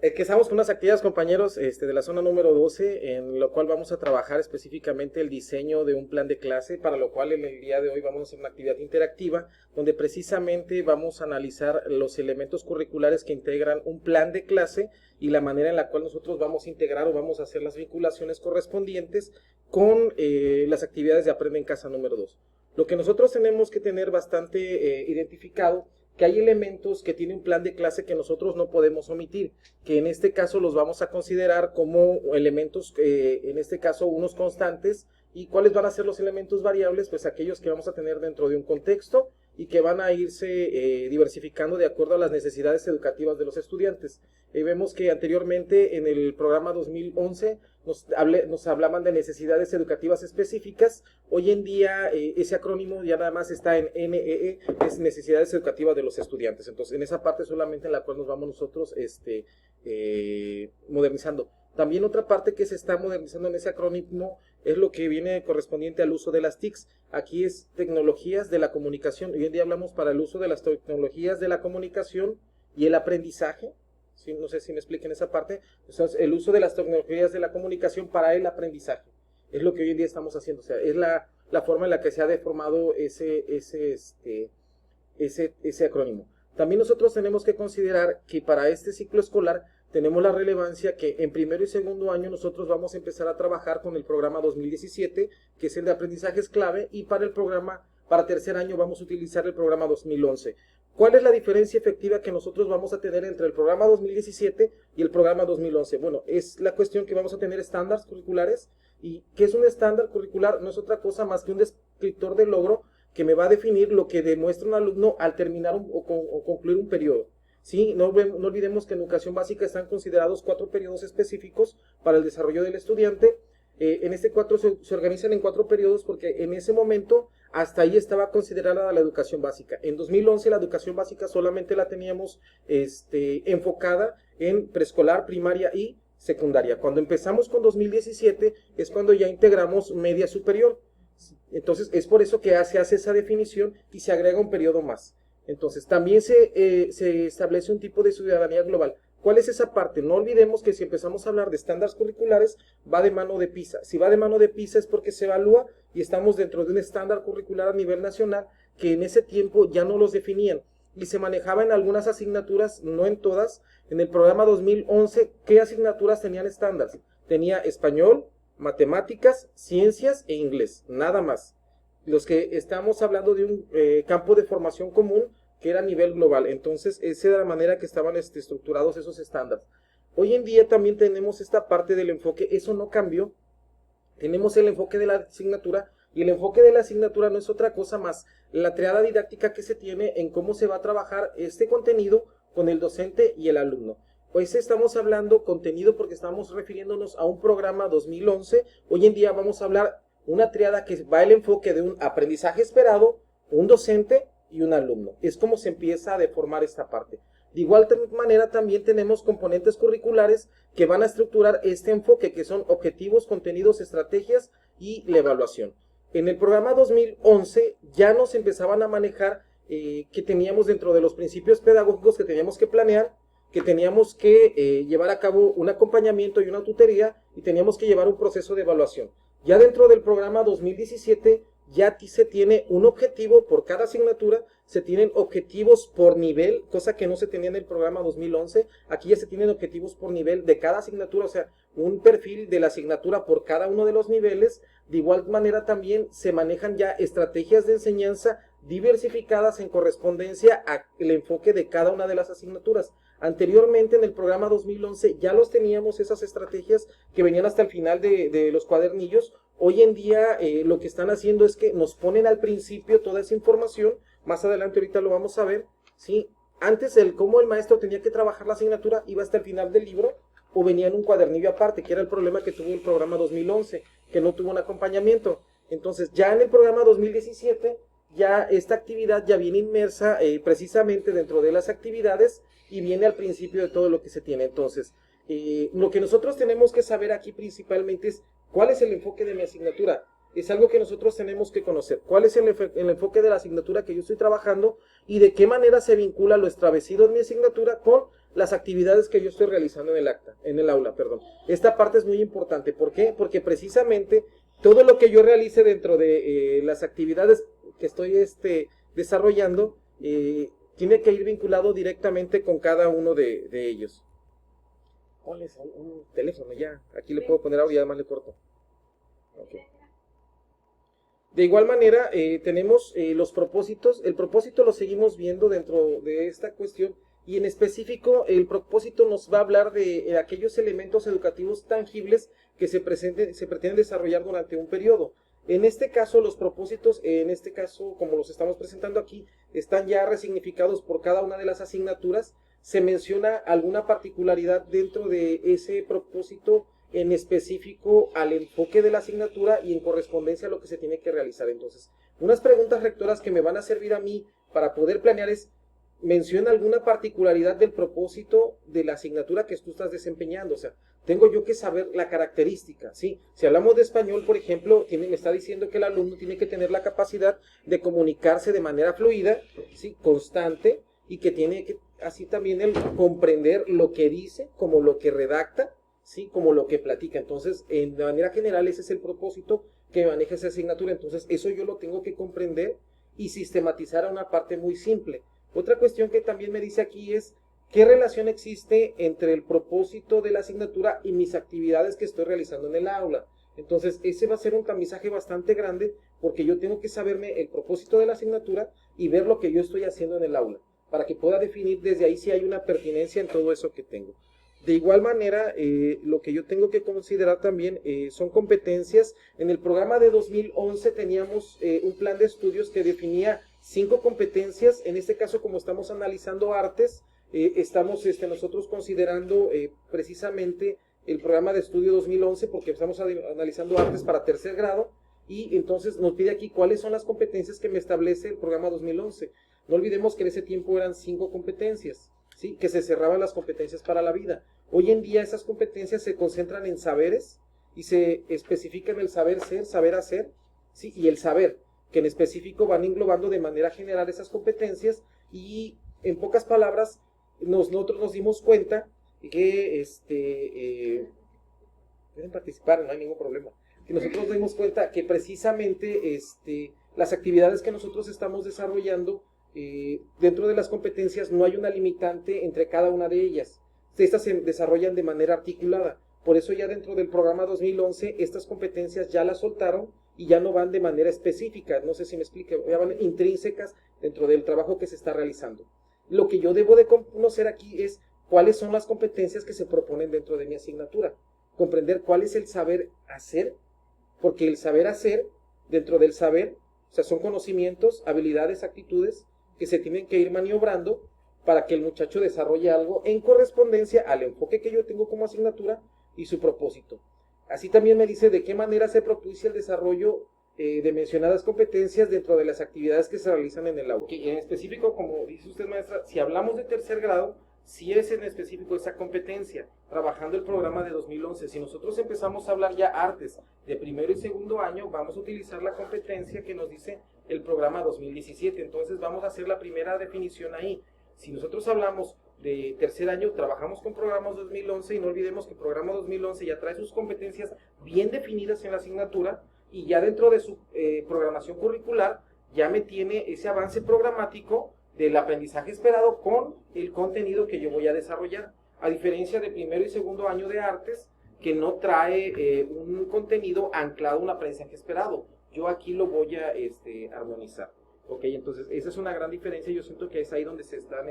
Que estamos con unas actividades, compañeros, de la zona número 12, en lo cual vamos a trabajar específicamente el diseño de un plan de clase, para lo cual en el día de hoy vamos a hacer una actividad interactiva, donde precisamente vamos a analizar los elementos curriculares que integran un plan de clase y la manera en la cual nosotros vamos a integrar o vamos a hacer las vinculaciones correspondientes con las actividades de Aprende en Casa número 2. Lo que nosotros tenemos que tener bastante identificado, que hay elementos que tiene un plan de clase que nosotros no podemos omitir, que en este caso los vamos a considerar como elementos, en este caso unos constantes. ¿Y cuáles van a ser los elementos variables? Pues aquellos que vamos a tener dentro de un contexto y que van a irse diversificando de acuerdo a las necesidades educativas de los estudiantes. Vemos que anteriormente en el programa 2011 nos hablaban de necesidades educativas específicas. Hoy en día ese acrónimo ya nada más está en NEE, es necesidades educativas de los estudiantes. Entonces en esa parte solamente en la cual nos vamos nosotros modernizando. También otra parte que se está modernizando en ese acrónimo es lo que viene correspondiente al uso de las TICs. Aquí es tecnologías de la comunicación. Hoy en día hablamos para el uso de las tecnologías de la comunicación y el aprendizaje. ¿Sí? No sé si me expliquen esa parte. Entonces, el uso de las tecnologías de la comunicación para el aprendizaje. Es lo que hoy en día estamos haciendo. O sea, es la forma en la que se ha deformado ese acrónimo. También nosotros tenemos que considerar que para este ciclo escolar tenemos la relevancia que en primero y segundo año nosotros vamos a empezar a trabajar con el programa 2017, que es el de aprendizajes clave, y para tercer año vamos a utilizar el programa 2011. ¿Cuál es la diferencia efectiva que nosotros vamos a tener entre el programa 2017 y el programa 2011? Bueno, es la cuestión que vamos a tener estándares curriculares. ¿Y qué es un estándar curricular? No es otra cosa más que un descriptor de logro que me va a definir lo que demuestra un alumno al terminar o concluir un periodo. Sí, no olvidemos que en educación básica están considerados 4 periodos específicos para el desarrollo del estudiante. En este 4 se organizan en 4 periodos porque en ese momento hasta ahí estaba considerada la educación básica. En 2011 la educación básica solamente la teníamos enfocada en preescolar, primaria y secundaria. Cuando empezamos con 2017 es cuando ya integramos media superior. Entonces es por eso que se hace esa definición y se agrega un periodo más. Entonces también se establece un tipo de ciudadanía global. ¿Cuál es esa parte? No olvidemos que si empezamos a hablar de estándares curriculares, va de mano de PISA. Si va de mano de PISA es porque se evalúa y estamos dentro de un estándar curricular a nivel nacional que en ese tiempo ya no los definían y se manejaba en algunas asignaturas, no en todas. En el programa 2011, ¿qué asignaturas tenían estándares? Tenía español, matemáticas, ciencias e inglés, nada más. Los que estamos hablando de un campo de formación común que era a nivel global. Entonces, esa era la manera que estaban estructurados esos estándares. Hoy en día también tenemos esta parte del enfoque, eso no cambió. Tenemos el enfoque de la asignatura, y el enfoque de la asignatura no es otra cosa más la triada didáctica que se tiene en cómo se va a trabajar este contenido con el docente y el alumno. Pues estamos hablando contenido porque estamos refiriéndonos a un programa 2011. Hoy en día vamos a hablar una triada que va el enfoque de un aprendizaje esperado, un docente y un alumno. Es como se empieza a deformar esta parte. De igual manera también tenemos componentes curriculares que van a estructurar este enfoque, que son objetivos, contenidos, estrategias y la evaluación. En el programa 2011 ya nos empezaban a manejar que teníamos dentro de los principios pedagógicos que teníamos que planear, que teníamos que llevar a cabo un acompañamiento y una tutoría y teníamos que llevar un proceso de evaluación. Ya dentro del programa 2017 ya se tiene un objetivo por cada asignatura, se tienen objetivos por nivel, cosa que no se tenía en el programa 2011. Aquí ya se tienen objetivos por nivel de cada asignatura, o sea, un perfil de la asignatura por cada uno de los niveles. De igual manera también se manejan ya estrategias de enseñanza diversificadas en correspondencia al enfoque de cada una de las asignaturas. Anteriormente en el programa 2011 ya los teníamos esas estrategias que venían hasta el final de los cuadernillos. Hoy en día lo que están haciendo es que nos ponen al principio toda esa información, más adelante ahorita lo vamos a ver, ¿sí? Antes cómo el maestro tenía que trabajar la asignatura iba hasta el final del libro o venía en un cuadernillo aparte, que era el problema que tuvo el programa 2011, que no tuvo un acompañamiento. Entonces ya en el programa 2017 ya esta actividad ya viene inmersa precisamente dentro de las actividades y viene al principio de todo lo que se tiene. Entonces, lo que nosotros tenemos que saber aquí principalmente es cuál es el enfoque de mi asignatura. Es algo que nosotros tenemos que conocer. ¿Cuál es el enfoque de la asignatura que yo estoy trabajando y de qué manera se vincula lo establecido en mi asignatura con las actividades que yo estoy realizando en el aula, perdón. Esta parte es muy importante. ¿Por qué? Porque precisamente todo lo que yo realice dentro de las actividades que estoy desarrollando, tiene que ir vinculado directamente con cada uno de ellos. Ponle un teléfono ya. Aquí le puedo poner audio y además le corto. Okay. De igual manera, tenemos los propósitos. El propósito lo seguimos viendo dentro de esta cuestión y en específico el propósito nos va a hablar de aquellos elementos educativos tangibles que se pretenden desarrollar durante un periodo. En este caso, los propósitos, como los estamos presentando aquí, están ya resignificados por cada una de las asignaturas. Se menciona alguna particularidad dentro de ese propósito en específico al enfoque de la asignatura y en correspondencia a lo que se tiene que realizar. Entonces, unas preguntas rectoras que me van a servir a mí para poder planear es: menciona alguna particularidad del propósito de la asignatura que tú estás desempeñando. O sea, tengo yo que saber la característica, ¿sí? Si hablamos de español, por ejemplo, me está diciendo que el alumno tiene que tener la capacidad de comunicarse de manera fluida, ¿sí? Constante, y que tiene que, así también, el comprender lo que dice, como lo que redacta, ¿sí? Como lo que platica. Entonces, de manera general, ese es el propósito que maneja esa asignatura. Entonces, eso yo lo tengo que comprender y sistematizar a una parte muy simple. Otra cuestión que también me dice aquí es: ¿qué relación existe entre el propósito de la asignatura y mis actividades que estoy realizando en el aula? Entonces, ese va a ser un tamizaje bastante grande, porque yo tengo que saberme el propósito de la asignatura y ver lo que yo estoy haciendo en el aula, para que pueda definir desde ahí si hay una pertinencia en todo eso que tengo. De igual manera, lo que yo tengo que considerar también son competencias. En el programa de 2011 teníamos un plan de estudios que definía 5 competencias. En este caso, como estamos analizando artes, estamos nosotros considerando precisamente el programa de estudio 2011, porque estamos analizando artes para tercer grado, y entonces nos pide aquí cuáles son las competencias que me establece el programa 2011. No olvidemos que en ese tiempo eran 5 competencias, ¿sí? Que se cerraban las competencias para la vida. Hoy en día esas competencias se concentran en saberes y se especifican el saber ser, saber hacer, ¿sí? Y el saber, que en específico van englobando de manera general esas competencias. Y en pocas palabras, nosotros nos dimos cuenta que pueden participar, no hay ningún problema. Que nosotros nos dimos cuenta que precisamente las actividades que nosotros estamos desarrollando, dentro de las competencias no hay una limitante entre cada una de ellas. Estas se desarrollan de manera articulada. Por eso ya dentro del programa 2011 estas competencias ya las soltaron y ya no van de manera específica. No sé si me explico, ya van intrínsecas dentro del trabajo que se está realizando. Lo que yo debo de conocer aquí es cuáles son las competencias que se proponen dentro de mi asignatura. Comprender cuál es el saber hacer, porque el saber hacer, dentro del saber, o sea, son conocimientos, habilidades, actitudes que se tienen que ir maniobrando para que el muchacho desarrolle algo en correspondencia al enfoque que yo tengo como asignatura y su propósito. Así también me dice de qué manera se propicia el desarrollo de mencionadas competencias dentro de las actividades que se realizan en el aula. En específico, como dice usted, maestra, si hablamos de tercer grado, sí es en específico esa competencia, trabajando el programa de 2011. Si nosotros empezamos a hablar ya artes de primero y segundo año, vamos a utilizar la competencia que nos dice el programa 2017. Entonces vamos a hacer la primera definición ahí. Si nosotros hablamos de tercer año, trabajamos con programas 2011, y no olvidemos que el programa 2011 ya trae sus competencias bien definidas en la asignatura, y ya dentro de su programación curricular ya me tiene ese avance programático del aprendizaje esperado con el contenido que yo voy a desarrollar, a diferencia de primero y segundo año de artes, que no trae un contenido anclado a un aprendizaje esperado. Yo aquí lo voy a armonizar. Ok, entonces esa es una gran diferencia. Yo siento que es ahí donde se están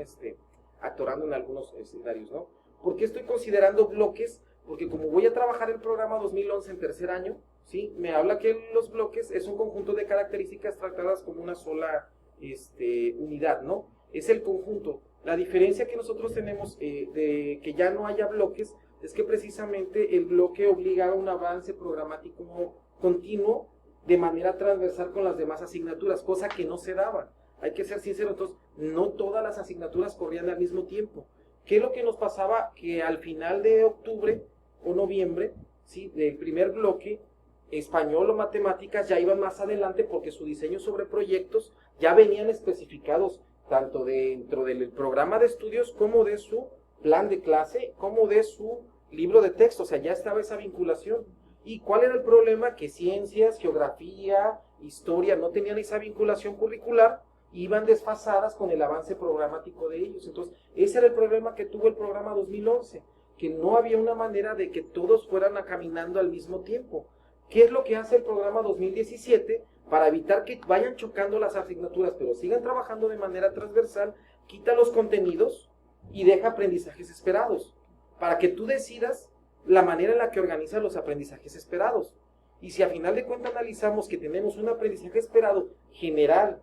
atorando en algunos escenarios, ¿no? ¿Por qué estoy considerando bloques? Porque como voy a trabajar el programa 2011 en tercer año, ¿sí? Me habla que los bloques es un conjunto de características tratadas como una sola unidad, ¿no? Es el conjunto. La diferencia que nosotros tenemos de que ya no haya bloques es que precisamente el bloque obliga a un avance programático continuo de manera transversal con las demás asignaturas, cosa que no se daba. Hay que ser sinceros, entonces no todas las asignaturas corrían al mismo tiempo. ¿Qué es lo que nos pasaba? Que al final de octubre o noviembre, ¿sí?, del primer bloque, español o matemáticas ya iban más adelante, porque su diseño sobre proyectos ya venían especificados tanto dentro del programa de estudios como de su plan de clase como de su libro de texto, o sea, ya estaba esa vinculación. ¿Y cuál era el problema? Que ciencias, geografía, historia no tenían esa vinculación curricular, iban desfasadas con el avance programático de ellos. Entonces, ese era el problema que tuvo el programa 2011, que no había una manera de que todos fueran caminando al mismo tiempo. ¿Qué es lo que hace el programa 2017? Para evitar que vayan chocando las asignaturas, pero sigan trabajando de manera transversal, quita los contenidos y deja aprendizajes esperados, para que tú decidas la manera en la que organizas los aprendizajes esperados. Y si a final de cuentas analizamos que tenemos un aprendizaje esperado general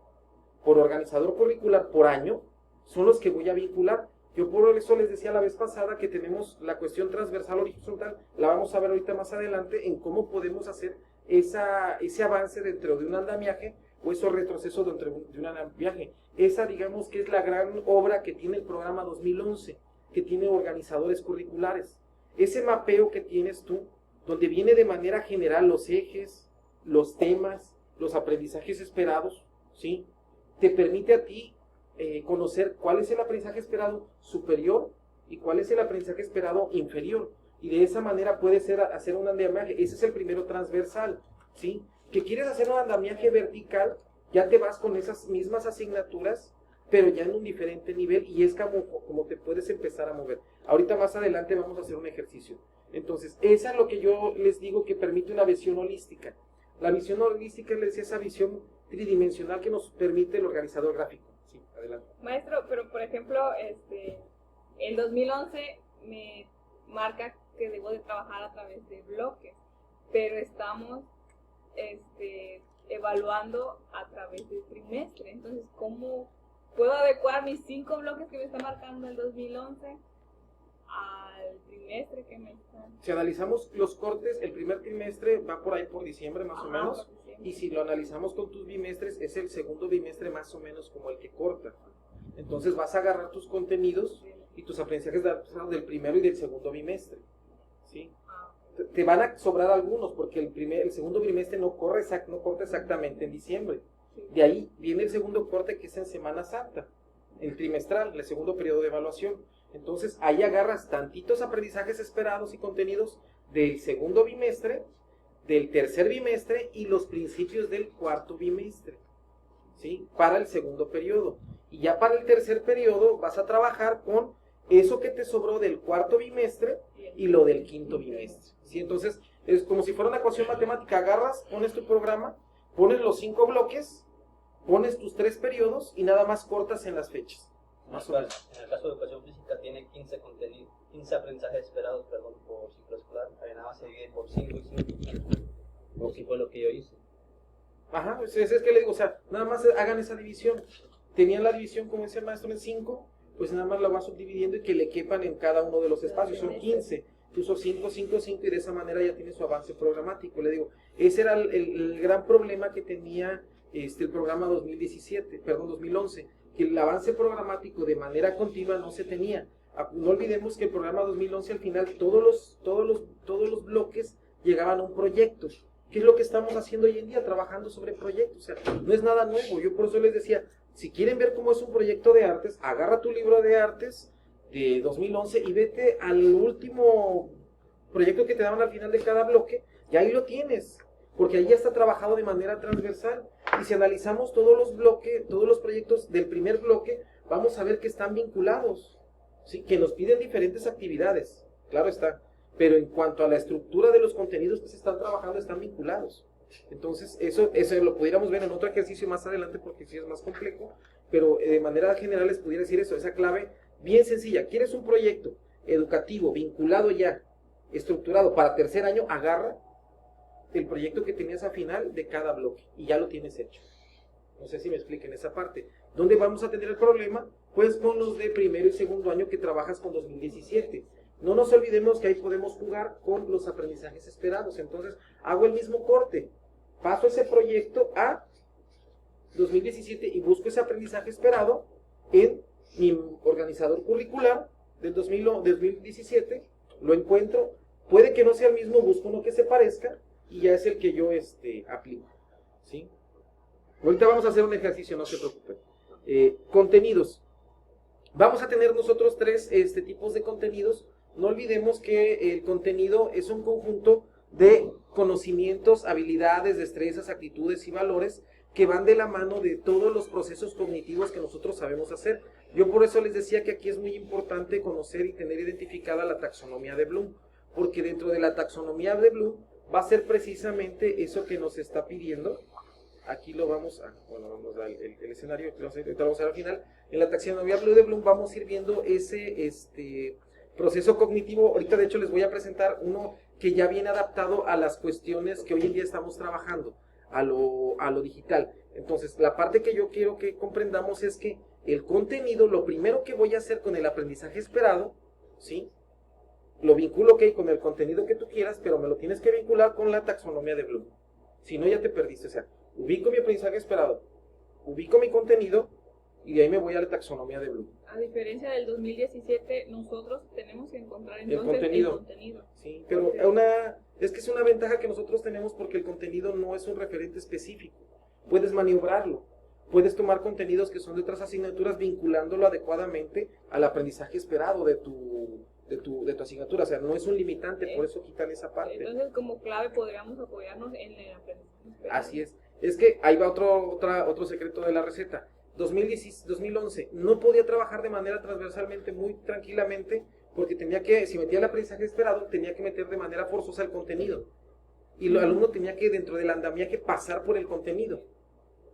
por organizador curricular por año, son los que voy a vincular. Yo por eso les decía la vez pasada que tenemos la cuestión transversal horizontal, la vamos a ver ahorita más adelante en cómo podemos hacer ese avance dentro de un andamiaje o esos retrocesos dentro de un andamiaje. Esa, digamos, que es la gran obra que tiene el programa 2011, que tiene organizadores curriculares. Ese mapeo que tienes tú, donde viene de manera general los ejes, los temas, los aprendizajes esperados, ¿sí? Te permite a ti conocer cuál es el aprendizaje esperado superior y cuál es el aprendizaje esperado inferior. Y de esa manera puedes hacer un andamiaje. Ese es el primero transversal, ¿sí? Que quieres hacer un andamiaje vertical, ya te vas con esas mismas asignaturas, pero ya en un diferente nivel, y es como te puedes empezar a mover. Ahorita más adelante vamos a hacer un ejercicio. Entonces, esa es lo que yo les digo que permite una visión holística. La visión holística es esa visión tridimensional que nos permite el organizador gráfico. Sí, adelante. Maestro, pero por ejemplo, el 2011 me marca que debo de trabajar a través de bloques, pero estamos evaluando a través del trimestre. Entonces, ¿cómo puedo adecuar mis 5 bloques que me está marcando el 2011 al trimestre que me está? Si analizamos los cortes, el primer trimestre va por ahí por diciembre más o menos, y si lo analizamos con tus bimestres, es el segundo bimestre más o menos como el que corta. Entonces vas a agarrar tus contenidos y tus aprendizajes del primero y del segundo bimestre, ¿sí? Te van a sobrar algunos porque el segundo bimestre no corta exactamente en diciembre. De ahí viene el segundo corte, que es en Semana Santa, el trimestral, el segundo periodo de evaluación. Entonces ahí agarras tantitos aprendizajes esperados y contenidos del segundo bimestre, del tercer bimestre y los principios del cuarto bimestre, ¿sí? Para el segundo periodo. Y ya para el tercer periodo vas a trabajar con eso que te sobró del cuarto bimestre y lo del quinto bimestre, ¿sí? Entonces es como si fuera una ecuación matemática. Agarras, pones tu programa, pones los 5 bloques, pones tus 3 periodos y nada más cortas en las fechas. En el caso de educación física tiene 15 aprendizajes esperados, por ciclo escolar. Ahí nada más se divide por 5 y 5. O si fue lo que yo hice. Ajá, es que le digo, o sea, nada más hagan esa división. Tenían la división, como decía el maestro, en 5, pues nada más la vas subdividiendo y que le quepan en cada uno de los espacios. Son 15. Tú usas 5, 5, 5 y de esa manera ya tiene su avance programático. Le digo, ese era el gran problema que tenía el programa 2011, que el avance programático de manera continua no se tenía. No olvidemos que el programa 2011 al final todos los bloques llegaban a un proyecto. ¿Qué es lo que estamos haciendo hoy en día? Trabajando sobre proyectos. O sea, no es nada nuevo. Yo por eso les decía, si quieren ver cómo es un proyecto de artes, agarra tu libro de artes de 2011 y vete al último proyecto que te daban al final de cada bloque, y ahí lo tienes, porque ahí ya está trabajado de manera transversal. Y si analizamos todos los bloques, todos los proyectos del primer bloque, vamos a ver que están vinculados, ¿sí? Que nos piden diferentes actividades, claro está, pero en cuanto a la estructura de los contenidos que se están trabajando, están vinculados. Entonces, eso lo pudiéramos ver en otro ejercicio más adelante, porque sí es más complejo, pero de manera general les pudiera decir eso, esa clave bien sencilla. ¿Quieres un proyecto educativo vinculado ya, estructurado para tercer año? Agarra el proyecto que tenías a final de cada bloque y ya lo tienes hecho. No sé si me expliquen esa parte. ¿Dónde vamos a tener el problema? Pues con los de primero y segundo año que trabajas con 2017. No nos olvidemos que ahí podemos jugar con los aprendizajes esperados. Entonces, hago el mismo corte. Paso ese proyecto a 2017 y busco ese aprendizaje esperado en mi organizador curricular del 2017. Lo encuentro. Puede que no sea el mismo, busco uno que se parezca y ya es el que yo aplico, ¿sí? Ahorita vamos a hacer un ejercicio, no se preocupen. Contenidos. Vamos a tener nosotros tres tipos de contenidos. No olvidemos que el contenido es un conjunto de conocimientos, habilidades, destrezas, actitudes y valores que van de la mano de todos los procesos cognitivos que nosotros sabemos hacer. Yo por eso les decía que aquí es muy importante conocer y tener identificada la taxonomía de Bloom, porque dentro de la taxonomía de Bloom va a ser precisamente eso que nos está pidiendo. Aquí lo vamos a, bueno, vamos a el escenario, ahorita vamos a ver al final. En la taxonomía de Bloom vamos a ir viendo ese proceso cognitivo. Ahorita de hecho les voy a presentar uno que ya viene adaptado a las cuestiones que hoy en día estamos trabajando, a lo digital. Entonces, la parte que yo quiero que comprendamos es que el contenido, lo primero que voy a hacer con el aprendizaje esperado, ¿sí? Lo vinculo, ok, con el contenido que tú quieras, pero me lo tienes que vincular con la taxonomía de Bloom. Si no, ya te perdiste. O sea, ubico mi aprendizaje esperado, ubico mi contenido, y de ahí me voy a la taxonomía de Bloom. A diferencia del 2017, nosotros tenemos que encontrar entonces el contenido. Sí, pero es que es una ventaja que nosotros tenemos porque el contenido no es un referente específico. Puedes maniobrarlo. Puedes tomar contenidos que son de otras asignaturas vinculándolo adecuadamente al aprendizaje esperado de tu asignatura. O sea, no es un limitante, por eso quitan esa parte. Entonces, como clave podríamos apoyarnos en el aprendizaje esperado. Así es. Es que ahí va otro secreto de la receta. 2011, no podía trabajar de manera transversalmente muy tranquilamente porque si metía el aprendizaje esperado, tenía que meter de manera forzosa el contenido. Y el alumno tenía que, dentro del andamiaje, pasar por el contenido.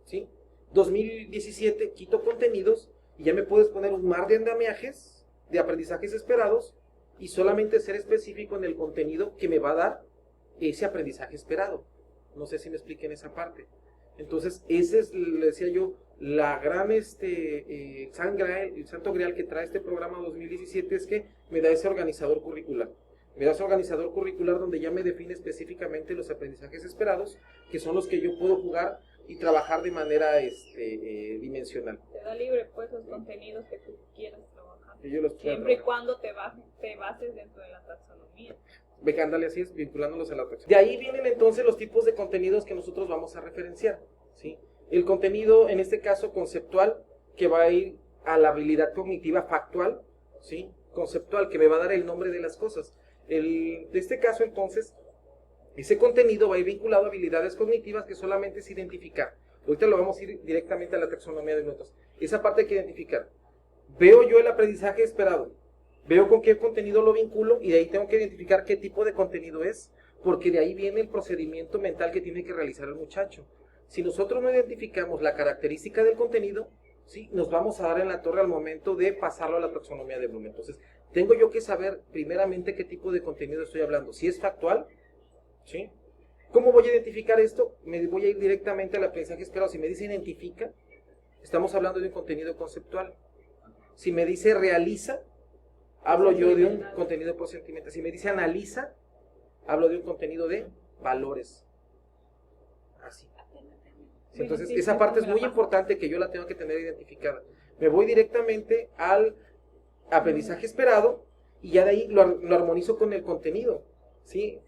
¿Sí? 2017, quito contenidos y ya me puedes poner un mar de andamiajes, de aprendizajes esperados, y solamente ser específico en el contenido que me va a dar ese aprendizaje esperado. No sé si me expliqué en esa parte. Entonces, ese es, le decía yo, la gran el santo grial que trae este programa 2017 es que me da ese organizador curricular. Me da ese organizador curricular donde ya me define específicamente los aprendizajes esperados, que son los que yo puedo jugar y trabajar de manera dimensional. Te da libre pues los contenidos que tú quieras trabajar. Siempre y cuando te bases dentro de la taxonomía. Ándale, así es, vinculándolos a la taxonomía. De ahí vienen entonces los tipos de contenidos que nosotros vamos a referenciar, ¿sí? El contenido, en este caso conceptual, que va a ir a la habilidad cognitiva factual, ¿sí? Conceptual, que me va a dar el nombre de las cosas. De este caso, entonces, ese contenido va a ir vinculado a habilidades cognitivas que solamente es identificar. Ahorita lo vamos a ir directamente a la taxonomía de notas. Esa parte hay que identificar. Veo yo el aprendizaje esperado, veo con qué contenido lo vinculo y de ahí tengo que identificar qué tipo de contenido es, porque de ahí viene el procedimiento mental que tiene que realizar el muchacho. Si nosotros no identificamos la característica del contenido, ¿sí?, nos vamos a dar en la torre al momento de pasarlo a la taxonomía de Bloom. Entonces, tengo yo que saber primeramente qué tipo de contenido estoy hablando. Si es factual, ¿sí? ¿Cómo voy a identificar esto? Me voy a ir directamente al aprendizaje esperado. Si me dice identifica, estamos hablando de un contenido conceptual. Si me dice realiza, hablo yo de un contenido procedimental. Si me dice analiza, hablo de un contenido de valores. Así. Entonces, esa parte es muy importante que yo la tengo que tener identificada. Me voy directamente al aprendizaje esperado y ya de ahí lo armonizo con el contenido, ¿sí?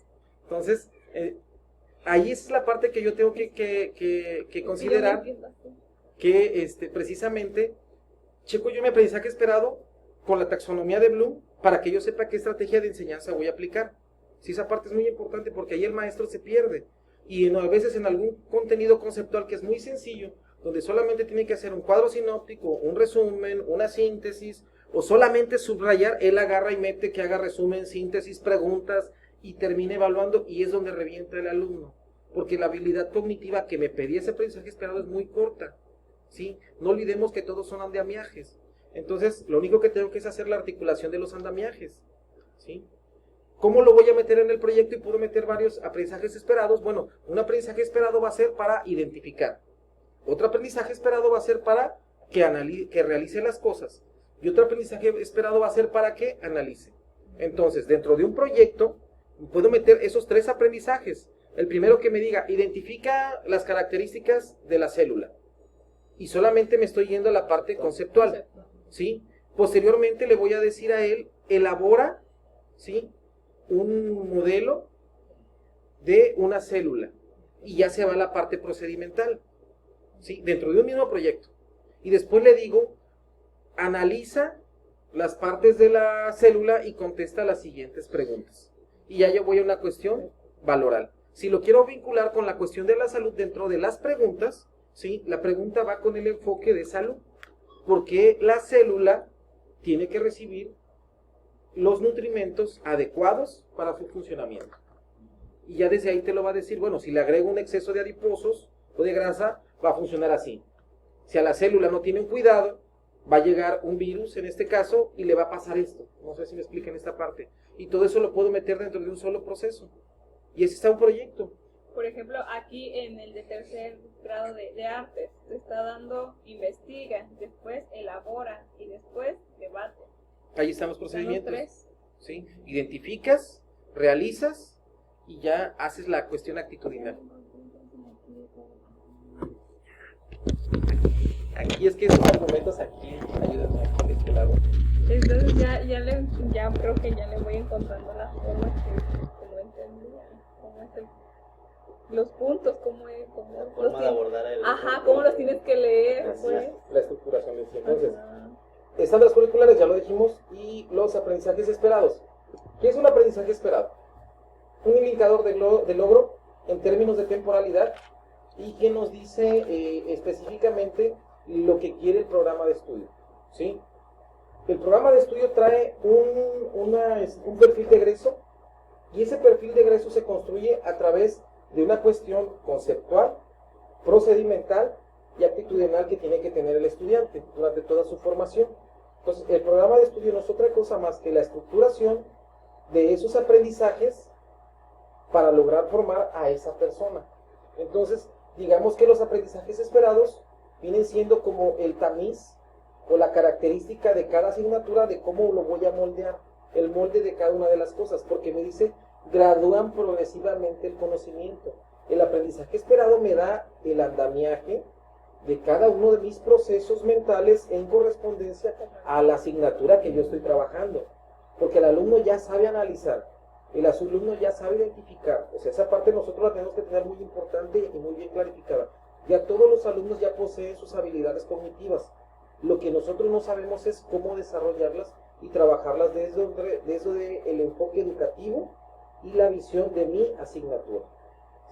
Entonces, ahí es la parte que yo tengo que considerar, que precisamente checo yo mi aprendizaje esperado con la taxonomía de Bloom para que yo sepa qué estrategia de enseñanza voy a aplicar. Sí, esa parte es muy importante porque ahí el maestro se pierde. Y a veces en algún contenido conceptual que es muy sencillo, donde solamente tiene que hacer un cuadro sinóptico, un resumen, una síntesis, o solamente subrayar, él agarra y mete que haga resumen, síntesis, preguntas, y termina evaluando, y es donde revienta el alumno. Porque la habilidad cognitiva que me pedía ese aprendizaje esperado es muy corta, ¿sí? No olvidemos que todos son andamiajes. Entonces, lo único que tengo que es hacer la articulación de los andamiajes, ¿sí? ¿Cómo lo voy a meter en el proyecto y puedo meter varios aprendizajes esperados? Bueno, un aprendizaje esperado va a ser para identificar. Otro aprendizaje esperado va a ser para que realice las cosas. Y otro aprendizaje esperado va a ser para que analice. Entonces, dentro de un proyecto, puedo meter esos tres aprendizajes. El primero que me diga, identifica las características de la célula. Y solamente me estoy yendo a la parte conceptual, ¿sí? Posteriormente le voy a decir a él, elabora, ¿sí?, un modelo de una célula y ya se va a la parte procedimental, ¿sí?, dentro de un mismo proyecto. Y después le digo, analiza las partes de la célula y contesta las siguientes preguntas. Y ya yo voy a una cuestión valoral. Si lo quiero vincular con la cuestión de la salud dentro de las preguntas, ¿sí? La pregunta va con el enfoque de salud. Porque la célula tiene que recibir los nutrimentos adecuados para su funcionamiento. Y ya desde ahí te lo va a decir, bueno, si le agrego un exceso de adiposos o de grasa, va a funcionar así. Si a la célula no tienen cuidado, va a llegar un virus en este caso y le va a pasar esto. No sé si me explican esta parte. Y todo eso lo puedo meter dentro de un solo proceso. Y ese está un proyecto. Por ejemplo, aquí en el de tercer grado de artes, te está dando investiga, después elabora y después debate. Ahí están los procedimientos. Son los 3. ¿Sí? Identificas, realizas y ya haces la cuestión actitudinal. Aquí es que esos argumentos aquí ayudan aquí de este lado. Entonces ya creo que ya le voy encontrando la forma que lo entendía. Cómo es los puntos, cómo la forma de abordar el... Ajá, cómo los tienes que leer, Así pues. es, la estructuración. Entonces, Ajá. estándares curriculares, ya lo dijimos, y los aprendizajes esperados. ¿Qué es un aprendizaje esperado? Un indicador de logro en términos de temporalidad y que nos dice específicamente lo que quiere el programa de estudio, ¿sí? El programa de estudio trae un perfil de egreso y ese perfil de egreso se construye a través de una cuestión conceptual, procedimental y actitudinal que tiene que tener el estudiante durante toda su formación. Entonces, el programa de estudio no es otra cosa más que la estructuración de esos aprendizajes para lograr formar a esa persona. Entonces, digamos que los aprendizajes esperados vienen siendo como el tamiz o la característica de cada asignatura de cómo lo voy a moldear, el molde de cada una de las cosas, porque me dice, gradúan progresivamente el conocimiento. El aprendizaje esperado me da el andamiaje de cada uno de mis procesos mentales en correspondencia a la asignatura que yo estoy trabajando, porque el alumno ya sabe analizar, el alumno ya sabe identificar, o sea, esa parte nosotros la tenemos que tener muy importante y muy bien clarificada. Ya todos los alumnos ya poseen sus habilidades cognitivas, lo que nosotros no sabemos es cómo desarrollarlas y trabajarlas desde el enfoque educativo y la visión de mi asignatura,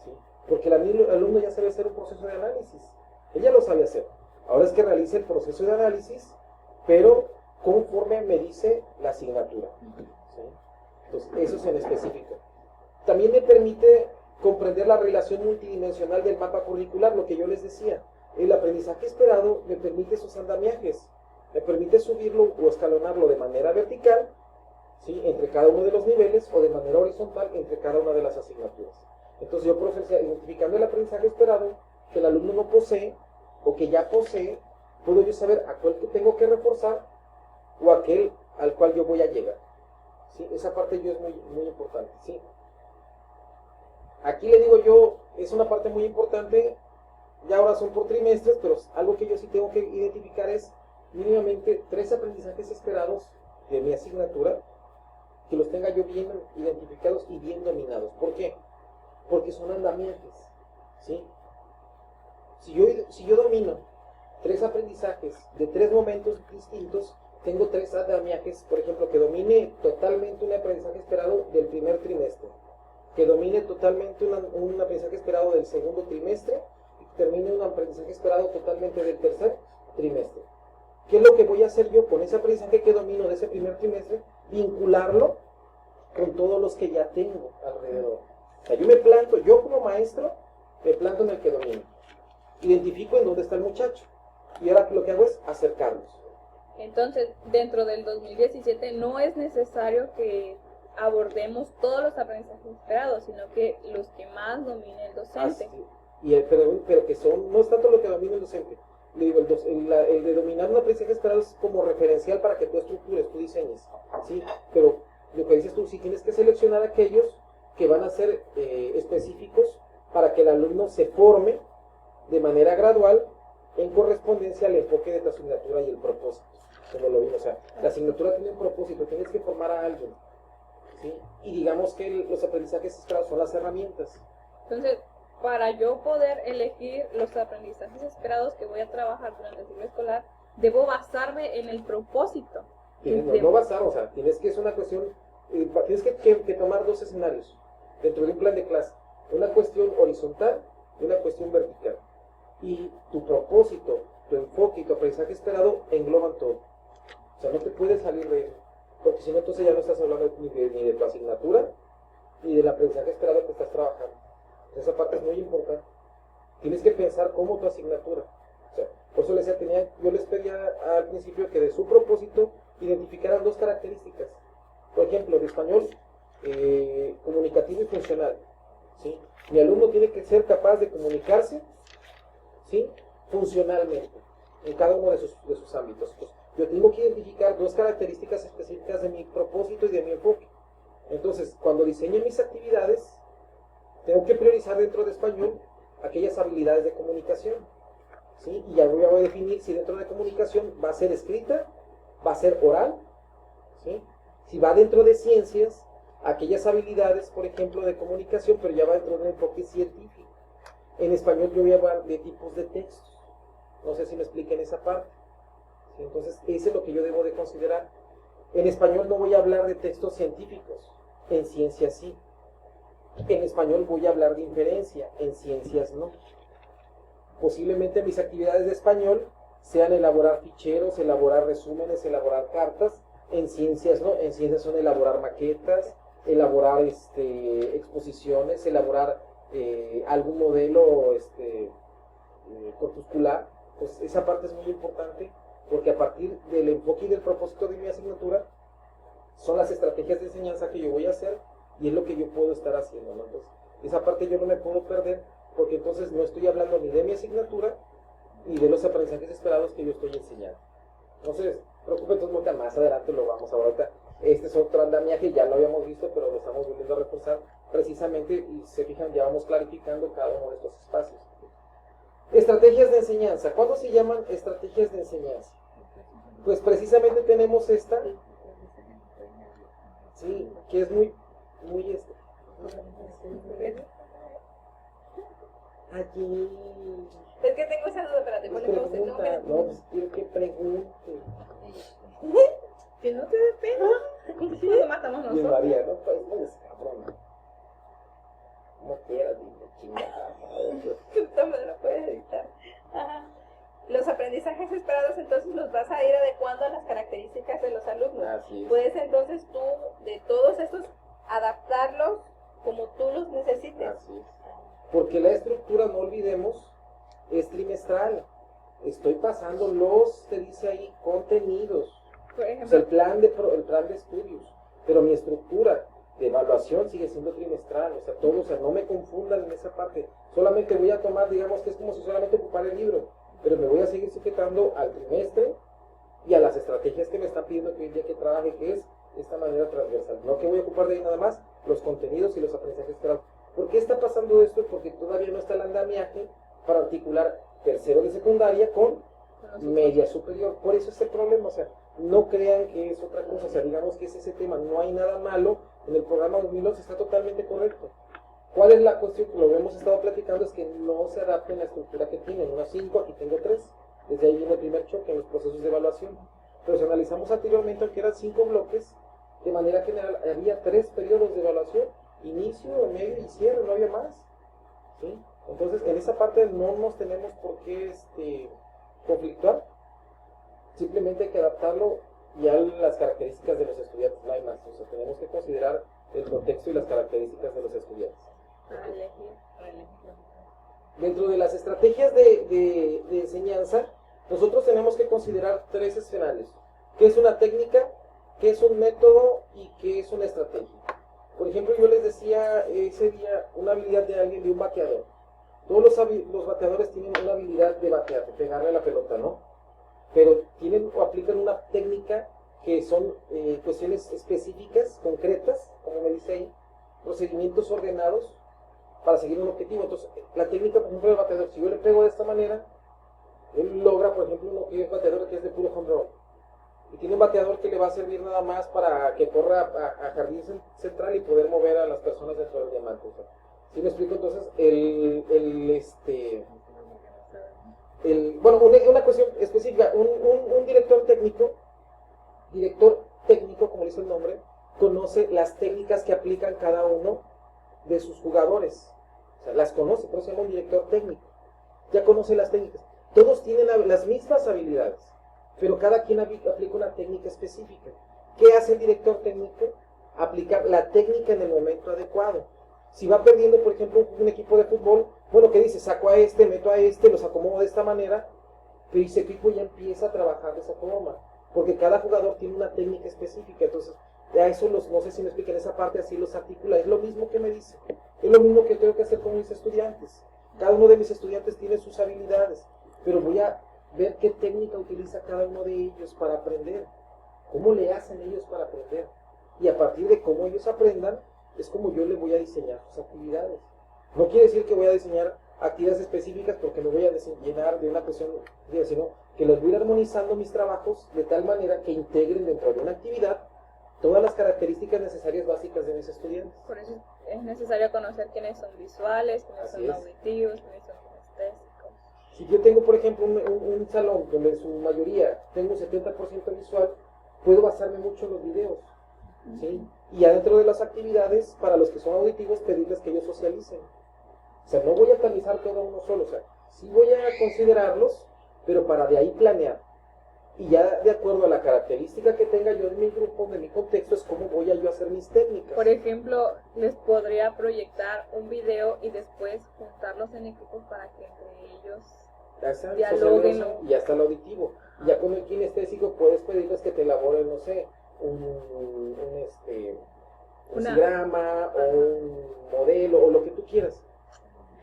¿sí? Porque el alumno ya sabe hacer un proceso de análisis, ella lo sabe hacer, ahora es que realice el proceso de análisis, pero conforme me dice la asignatura, ¿sí? Entonces, eso es en específico. También me permite comprender la relación multidimensional del mapa curricular, lo que yo les decía. El aprendizaje esperado me permite esos andamiajes, me permite subirlo o escalonarlo de manera vertical, ¿sí? Entre cada uno de los niveles, o de manera horizontal entre cada una de las asignaturas. Entonces yo, profesor, identificando el aprendizaje esperado que el alumno no posee o que ya posee, puedo yo saber a cuál que tengo que reforzar o aquel al cual yo voy a llegar, ¿sí? Esa parte yo es muy, muy importante, ¿sí? Aquí le digo yo, es una parte muy importante. Ya ahora son por trimestres, pero algo que yo sí tengo que identificar es mínimamente 3 aprendizajes esperados de mi asignatura, que los tenga yo bien identificados y bien dominados. ¿Por qué? Porque son andamiajes, ¿sí? Si yo domino 3 aprendizajes de 3 momentos distintos, tengo 3 andamiajes, por ejemplo, que domine totalmente un aprendizaje esperado del primer trimestre, que domine totalmente un aprendizaje esperado del segundo trimestre, termine un aprendizaje esperado totalmente del tercer trimestre. ¿Qué es lo que voy a hacer yo con ese aprendizaje que domino de ese primer trimestre? Vincularlo con todos los que ya tengo alrededor. O sea, yo como maestro, me planto en el que domino. Identifico en dónde está el muchacho. Y ahora lo que hago es acercarlos. Entonces, dentro del 2017 no es necesario que abordemos todos los aprendizajes esperados, sino que los que más domine el docente. Pero que son, no es tanto lo que domina el docente. Le digo, el de dominar un aprendizaje esperado es como referencial para que tú estructures, tú diseñes, ¿sí? Pero lo que dices tú, sí tienes que seleccionar aquellos que van a ser específicos para que el alumno se forme de manera gradual en correspondencia al enfoque de tu asignatura y el propósito, como lo vimos. O sea, la asignatura tiene un propósito, tienes que formar a alguien, ¿sí? Y digamos que los aprendizajes esperados son las herramientas. Entonces, para yo poder elegir los aprendizajes esperados que voy a trabajar durante el ciclo escolar, debo basarme en el propósito. No basar, o sea, tienes que, es una cuestión, tienes que tomar dos escenarios dentro de un plan de clase, una cuestión horizontal y una cuestión vertical. Y tu propósito, tu enfoque y tu aprendizaje esperado engloban todo. O sea, no te puedes salir de eso, porque si no, entonces ya no estás hablando ni de tu asignatura, ni del aprendizaje esperado que estás trabajando. Esa parte es muy importante. Tienes que pensar como tu asignatura. O sea, por eso yo les pedía al principio que de su propósito identificaran dos características. Por ejemplo, de español, comunicativo y funcional. ¿Sí? Mi alumno tiene que ser capaz de comunicarse, ¿sí?, funcionalmente en cada uno de sus ámbitos. Entonces, yo tengo que identificar dos características específicas de mi propósito y de mi enfoque. Entonces, cuando diseño mis actividades, tengo que priorizar dentro de español aquellas habilidades de comunicación, ¿sí? Y ya voy a definir si dentro de comunicación va a ser escrita, va a ser oral, ¿sí? Si va dentro de ciencias, aquellas habilidades, por ejemplo, de comunicación, pero ya va dentro de un enfoque científico. En español yo voy a hablar de tipos de textos. No sé si me expliquen esa parte. ¿Sí? Entonces, eso es lo que yo debo de considerar. En español no voy a hablar de textos científicos, en ciencias sí. En español voy a hablar de inferencia, en ciencias no. Posiblemente mis actividades de español sean elaborar ficheros, elaborar resúmenes, elaborar cartas. En ciencias no, en ciencias son elaborar maquetas, elaborar exposiciones, elaborar algún modelo corpuscular. Pues esa parte es muy importante, porque a partir del enfoque y del propósito de mi asignatura son las estrategias de enseñanza que yo voy a hacer y es lo que yo puedo estar haciendo, ¿no? Entonces, esa parte yo no me puedo perder, porque entonces no estoy hablando ni de mi asignatura ni de los aprendizajes esperados que yo estoy enseñando. Entonces, preocupen, entonces más adelante lo vamos a ver. Ahorita este es otro andamiaje, ya lo habíamos visto, pero lo estamos volviendo a reforzar precisamente, y se fijan, ya vamos clarificando cada uno de estos espacios. Estrategias de enseñanza. ¿Cuándo se llaman estrategias de enseñanza? Pues precisamente tenemos esta, sí, que es muy allí. Es que tengo esa duda, espérate, Pues ponle pausa. pregunta, no, pues quiero que pregunte. Que no te dé pena. Si no lo matamos Y nosotros. María, no, pues cabrón. No quieras, dime, chingada. Tú lo puedes editar. Ajá. Los aprendizajes esperados entonces los vas a ir adecuando a las características de los alumnos. Así es. Puedes entonces tú, de todos estos, adaptarlos como tú los necesites. Así es. Porque la estructura, no olvidemos, es trimestral. Estoy pasando te dice ahí, contenidos. Por O sea, ejemplo, el plan de estudios. Pero mi estructura de evaluación sigue siendo trimestral. O sea, todo, o sea, no me confundan en esa parte. Solamente voy a tomar, digamos que es como si solamente ocupara el libro. Pero me voy a seguir sujetando al trimestre y a las estrategias que me están pidiendo que hoy día que trabaje, que es esta manera transversal. No que voy a ocupar de ahí nada más los contenidos y los aprendizajes esperados. ¿Por qué está pasando esto? Porque todavía no está el andamiaje para articular tercero de secundaria con media superior. Por eso es el problema. O sea, no crean que es otra cosa. O sea, digamos que es ese tema. No hay nada malo. En el programa 2011 está totalmente correcto. ¿Cuál es la cuestión que lo hemos estado platicando? Es que no se adapta en la estructura que tienen. Unas 5, aquí tengo 3. Desde ahí viene el primer choque en los procesos de evaluación. Pero si analizamos anteriormente que eran 5 bloques, de manera general había 3 periodos de evaluación: inicio, medio y cierre, no había más. ¿Sí? Entonces, en esa parte no nos tenemos por qué conflictuar. Simplemente hay que adaptarlo ya a las características de los estudiantes, no hay más. O sea, tenemos que considerar el contexto y las características de los estudiantes. Dentro de las estrategias de enseñanza, nosotros tenemos que considerar 3 escenarios: qué es una técnica, qué es un método y qué es una estrategia. Por ejemplo, yo les decía ese día una habilidad de alguien, de un bateador. Todos los bateadores tienen una habilidad de batear, de pegarle a la pelota, ¿no? Pero tienen o aplican una técnica que son cuestiones específicas, concretas, como me dice ahí, procedimientos ordenados para seguir un objetivo. Entonces, la técnica, por ejemplo, del bateador, si yo le pego de esta manera, él logra, por ejemplo, uno que es bateador que es de puro home run. Y tiene un bateador que le va a servir nada más para que corra a jardín central y poder mover a las personas dentro del diamante. O sea, ¿sí me explico? Entonces, bueno, una cuestión específica, un director técnico director técnico, como dice el nombre, conoce las técnicas que aplican cada uno de sus jugadores. O sea, las conoce, por eso se llama un director técnico. Ya conoce las técnicas. Todos tienen las mismas habilidades, pero cada quien aplica una técnica específica. ¿Qué hace el director técnico? Aplicar la técnica en el momento adecuado. Si va perdiendo, por ejemplo, un equipo de fútbol, bueno, ¿qué dice? Saco a este, meto a este, los acomodo de esta manera, pero ese equipo ya empieza a trabajar de esa forma, porque cada jugador tiene una técnica específica. Entonces, a eso no sé si me expliquen esa parte, así los articula. Es lo mismo que me dice, es lo mismo que tengo que hacer con mis estudiantes. Cada uno de mis estudiantes tiene sus habilidades, pero voy a ver qué técnica utiliza cada uno de ellos para aprender, cómo le hacen ellos para aprender, y a partir de cómo ellos aprendan, es como yo le voy a diseñar sus actividades. No quiere decir que voy a diseñar actividades específicas porque me voy a llenar de una cuestión, sino que los voy a ir armonizando mis trabajos de tal manera que integren dentro de una actividad todas las características necesarias básicas de mis estudiantes. Por eso es necesario conocer quiénes son visuales, quiénes Así son es. auditivos, quiénes son kinestésicos. Si yo tengo, por ejemplo, un salón donde en su mayoría tengo un 70% visual, puedo basarme mucho en los videos, ¿sí? Y adentro de las actividades, para los que son auditivos, pedirles que ellos socialicen. O sea, no voy a canalizar todo uno solo, o sea, sí voy a considerarlos, pero para de ahí planear. Y ya de acuerdo a la característica que tenga yo de mi grupo, de mi contexto, es cómo voy a yo hacer mis técnicas. Por ejemplo, les podría proyectar un video y después juntarlos en equipos para que entre ellos Ya está el dialoguen. socialización y ya está el auditivo. Y ya con el kinestésico puedes pedirles que te elaboren, no sé, un diagrama o un modelo o lo que tú quieras.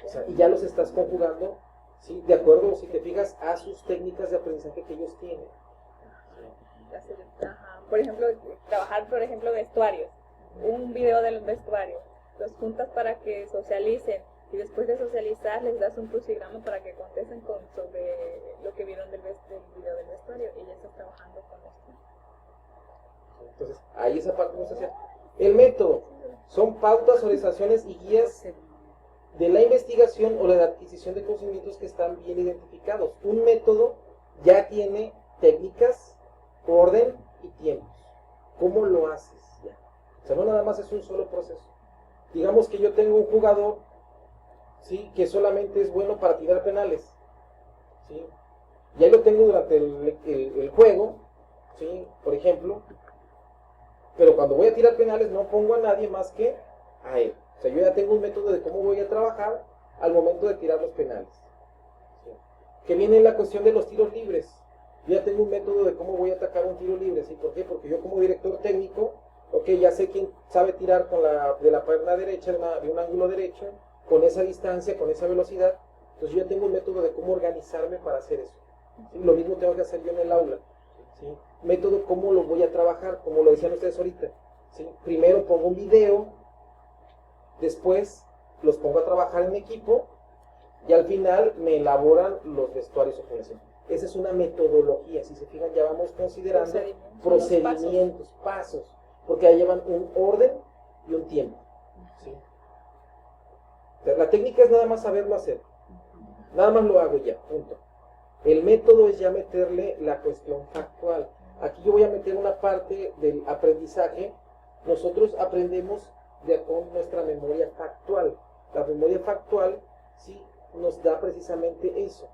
O sea, y ya los estás conjugando, ¿sí? De acuerdo, si te fijas, a sus técnicas de aprendizaje que ellos tienen. Ajá. Por ejemplo, trabajar, por ejemplo, vestuarios. Un video del vestuario. Los juntas para que socialicen. Y después de socializar les das un crucigrama para que contesten sobre lo que vieron del video del vestuario. Y ya estás trabajando con esto. Entonces, ahí esa parte no se hace. El método son pautas, orientaciones y guías de la investigación o la adquisición de conocimientos que están bien identificados. Un método ya tiene técnicas, orden y tiempos. ¿Cómo lo haces? Ya. O sea, no nada más es un solo proceso. Digamos que yo tengo un jugador, ¿sí?, que solamente es bueno para tirar penales, ¿sí? Ya lo tengo durante el juego, ¿sí?, por ejemplo, pero cuando voy a tirar penales no pongo a nadie más que a él. O sea, yo ya tengo un método de cómo voy a trabajar al momento de tirar los penales, ¿sí? Que viene la cuestión de los tiros libres. Yo ya tengo un método de cómo voy a atacar un tiro libre, ¿sí? ¿Por qué? Porque yo como director técnico, ya sé quién sabe tirar de la pierna derecha, de un ángulo derecho, con esa distancia, con esa velocidad. Entonces yo ya tengo un método de cómo organizarme para hacer eso, ¿sí? Lo mismo tengo que hacer yo en el aula, ¿sí? Método, cómo lo voy a trabajar, como lo decían ustedes ahorita, ¿sí? Primero pongo un video, después los pongo a trabajar en equipo y al final me elaboran los vestuarios o formación. Esa es una metodología. Si se fijan, ya vamos considerando procedimientos, pasos, porque ahí llevan un orden y un tiempo, ¿sí? O sea, la técnica es nada más saberlo hacer, nada más lo hago ya, punto. El método es ya meterle la cuestión factual. Aquí yo voy a meter una parte del aprendizaje. Nosotros aprendemos con nuestra memoria factual. La memoria factual sí nos da precisamente eso,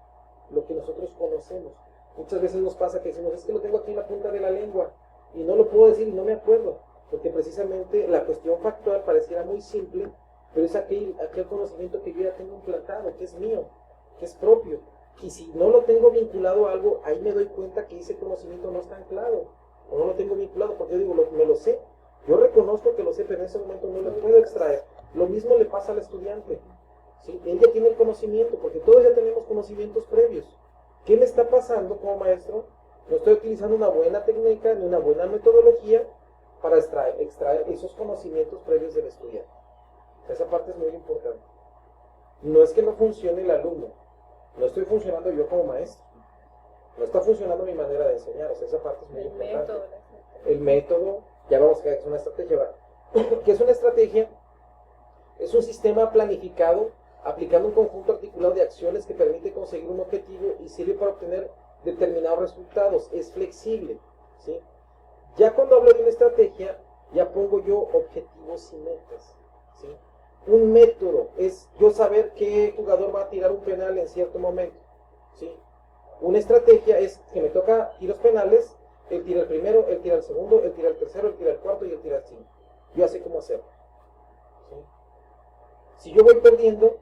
lo que nosotros conocemos. Muchas veces nos pasa que decimos, es que lo tengo aquí en la punta de la lengua y no lo puedo decir y no me acuerdo, porque precisamente la cuestión factual pareciera muy simple, pero es aquel conocimiento que yo ya tengo implantado, que es mío, que es propio. Y si no lo tengo vinculado a algo, ahí me doy cuenta que ese conocimiento no está anclado, o no lo tengo vinculado, porque yo digo, me lo sé. Yo reconozco que lo sé, pero en ese momento no lo puedo extraer. Lo mismo le pasa al estudiante, ¿sí? Él ya tiene el conocimiento, porque todos ya tenemos conocimientos previos. ¿Qué me está pasando como maestro? No estoy utilizando una buena técnica ni una buena metodología para extraer esos conocimientos previos del estudiante. Esa parte es muy importante. No es que no funcione el alumno, no estoy funcionando yo como maestro, no está funcionando mi manera de enseñar. O sea, esa parte es muy importante. El método, ya vamos a ver que es una estrategia. ¿Qué es una estrategia? Es un sistema planificado aplicando un conjunto articulado de acciones que permite conseguir un objetivo y sirve para obtener determinados resultados. Es flexible, ¿sí? Ya cuando hablo de una estrategia, ya pongo yo objetivos y metas, ¿sí? Un método es yo saber qué jugador va a tirar un penal en cierto momento, ¿sí? Una estrategia es que me toca tiros penales, él tira el primero, él tira el segundo, él tira el tercero, él tira el cuarto y él tira el cinco. Yo ya sé cómo hacerlo, ¿sí? Si yo voy perdiendo,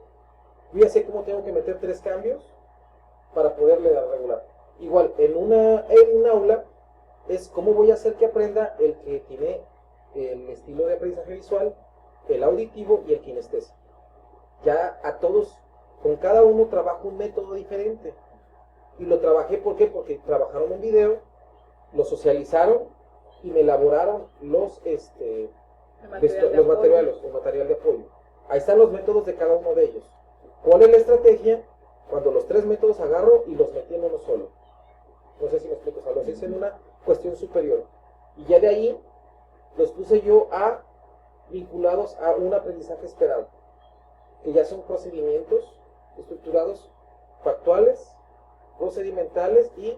yo ya sé cómo tengo que meter 3 cambios para poderle dar regular. Igual, en un aula es cómo voy a hacer que aprenda el que tiene el estilo de aprendizaje visual, el auditivo y el kinestésico. Ya a todos, con cada uno trabajo un método diferente. Y lo trabajé, ¿por qué? Porque trabajaron un video, lo socializaron y me elaboraron los materiales, el material de apoyo. Ahí están los métodos de cada uno de ellos. ¿Cuál es la estrategia? Cuando los 3 métodos agarro y los metí en uno solo. No sé si me explico, o sea, los hice en una cuestión superior. Y ya de ahí los puse yo vinculados a un aprendizaje esperado, que ya son procedimientos estructurados, factuales, procedimentales y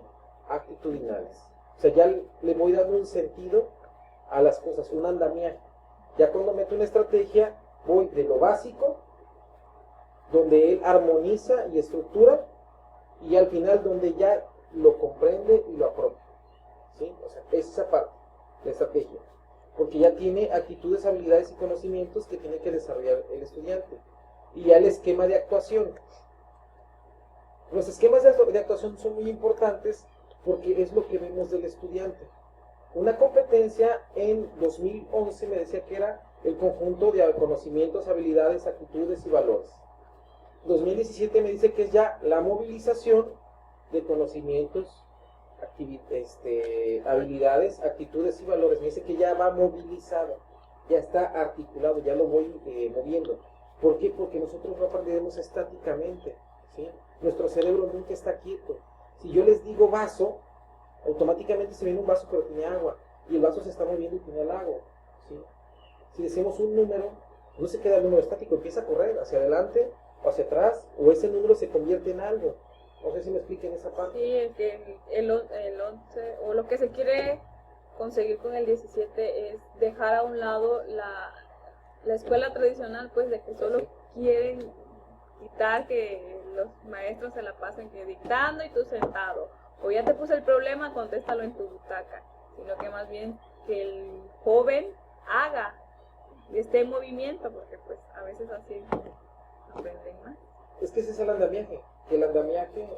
actitudinales. O sea, ya le voy dando un sentido a las cosas, un andamiaje. Ya cuando meto una estrategia, voy de lo básico, donde él armoniza y estructura, y al final donde ya lo comprende y lo apropia, ¿sí? O sea, es esa parte, la estrategia, porque ya tiene actitudes, habilidades y conocimientos que tiene que desarrollar el estudiante. Y ya el esquema de actuación. Los esquemas de actuación son muy importantes porque es lo que vemos del estudiante. Una competencia en 2011 me decía que era el conjunto de conocimientos, habilidades, actitudes y valores. 2017 me dice que es ya la movilización de conocimientos, habilidades, actitudes y valores. Me dice que ya va movilizado, ya está articulado, ya lo voy moviendo. ¿Por qué? Porque nosotros no aprendemos estáticamente, ¿sí? Nuestro cerebro nunca está quieto. Si yo les digo vaso, automáticamente se viene un vaso pero tiene agua, y el vaso se está moviendo y tiene el agua, ¿sí? Si decimos un número, no se queda el número estático, empieza a correr hacia adelante o hacia atrás, o ese número se convierte en algo. No sé si me expliquen esa parte. Sí, es que el 11, o lo que se quiere conseguir con el 17 es dejar a un lado la escuela tradicional, pues de que solo quieren quitar que los maestros se la pasen que dictando y tú sentado. O ya te puse el problema, contéstalo en tu butaca. Sino que más bien que el joven haga, esté en movimiento, porque pues a veces así aprenden más. Es que ese es el andamiaje, que el andamiaje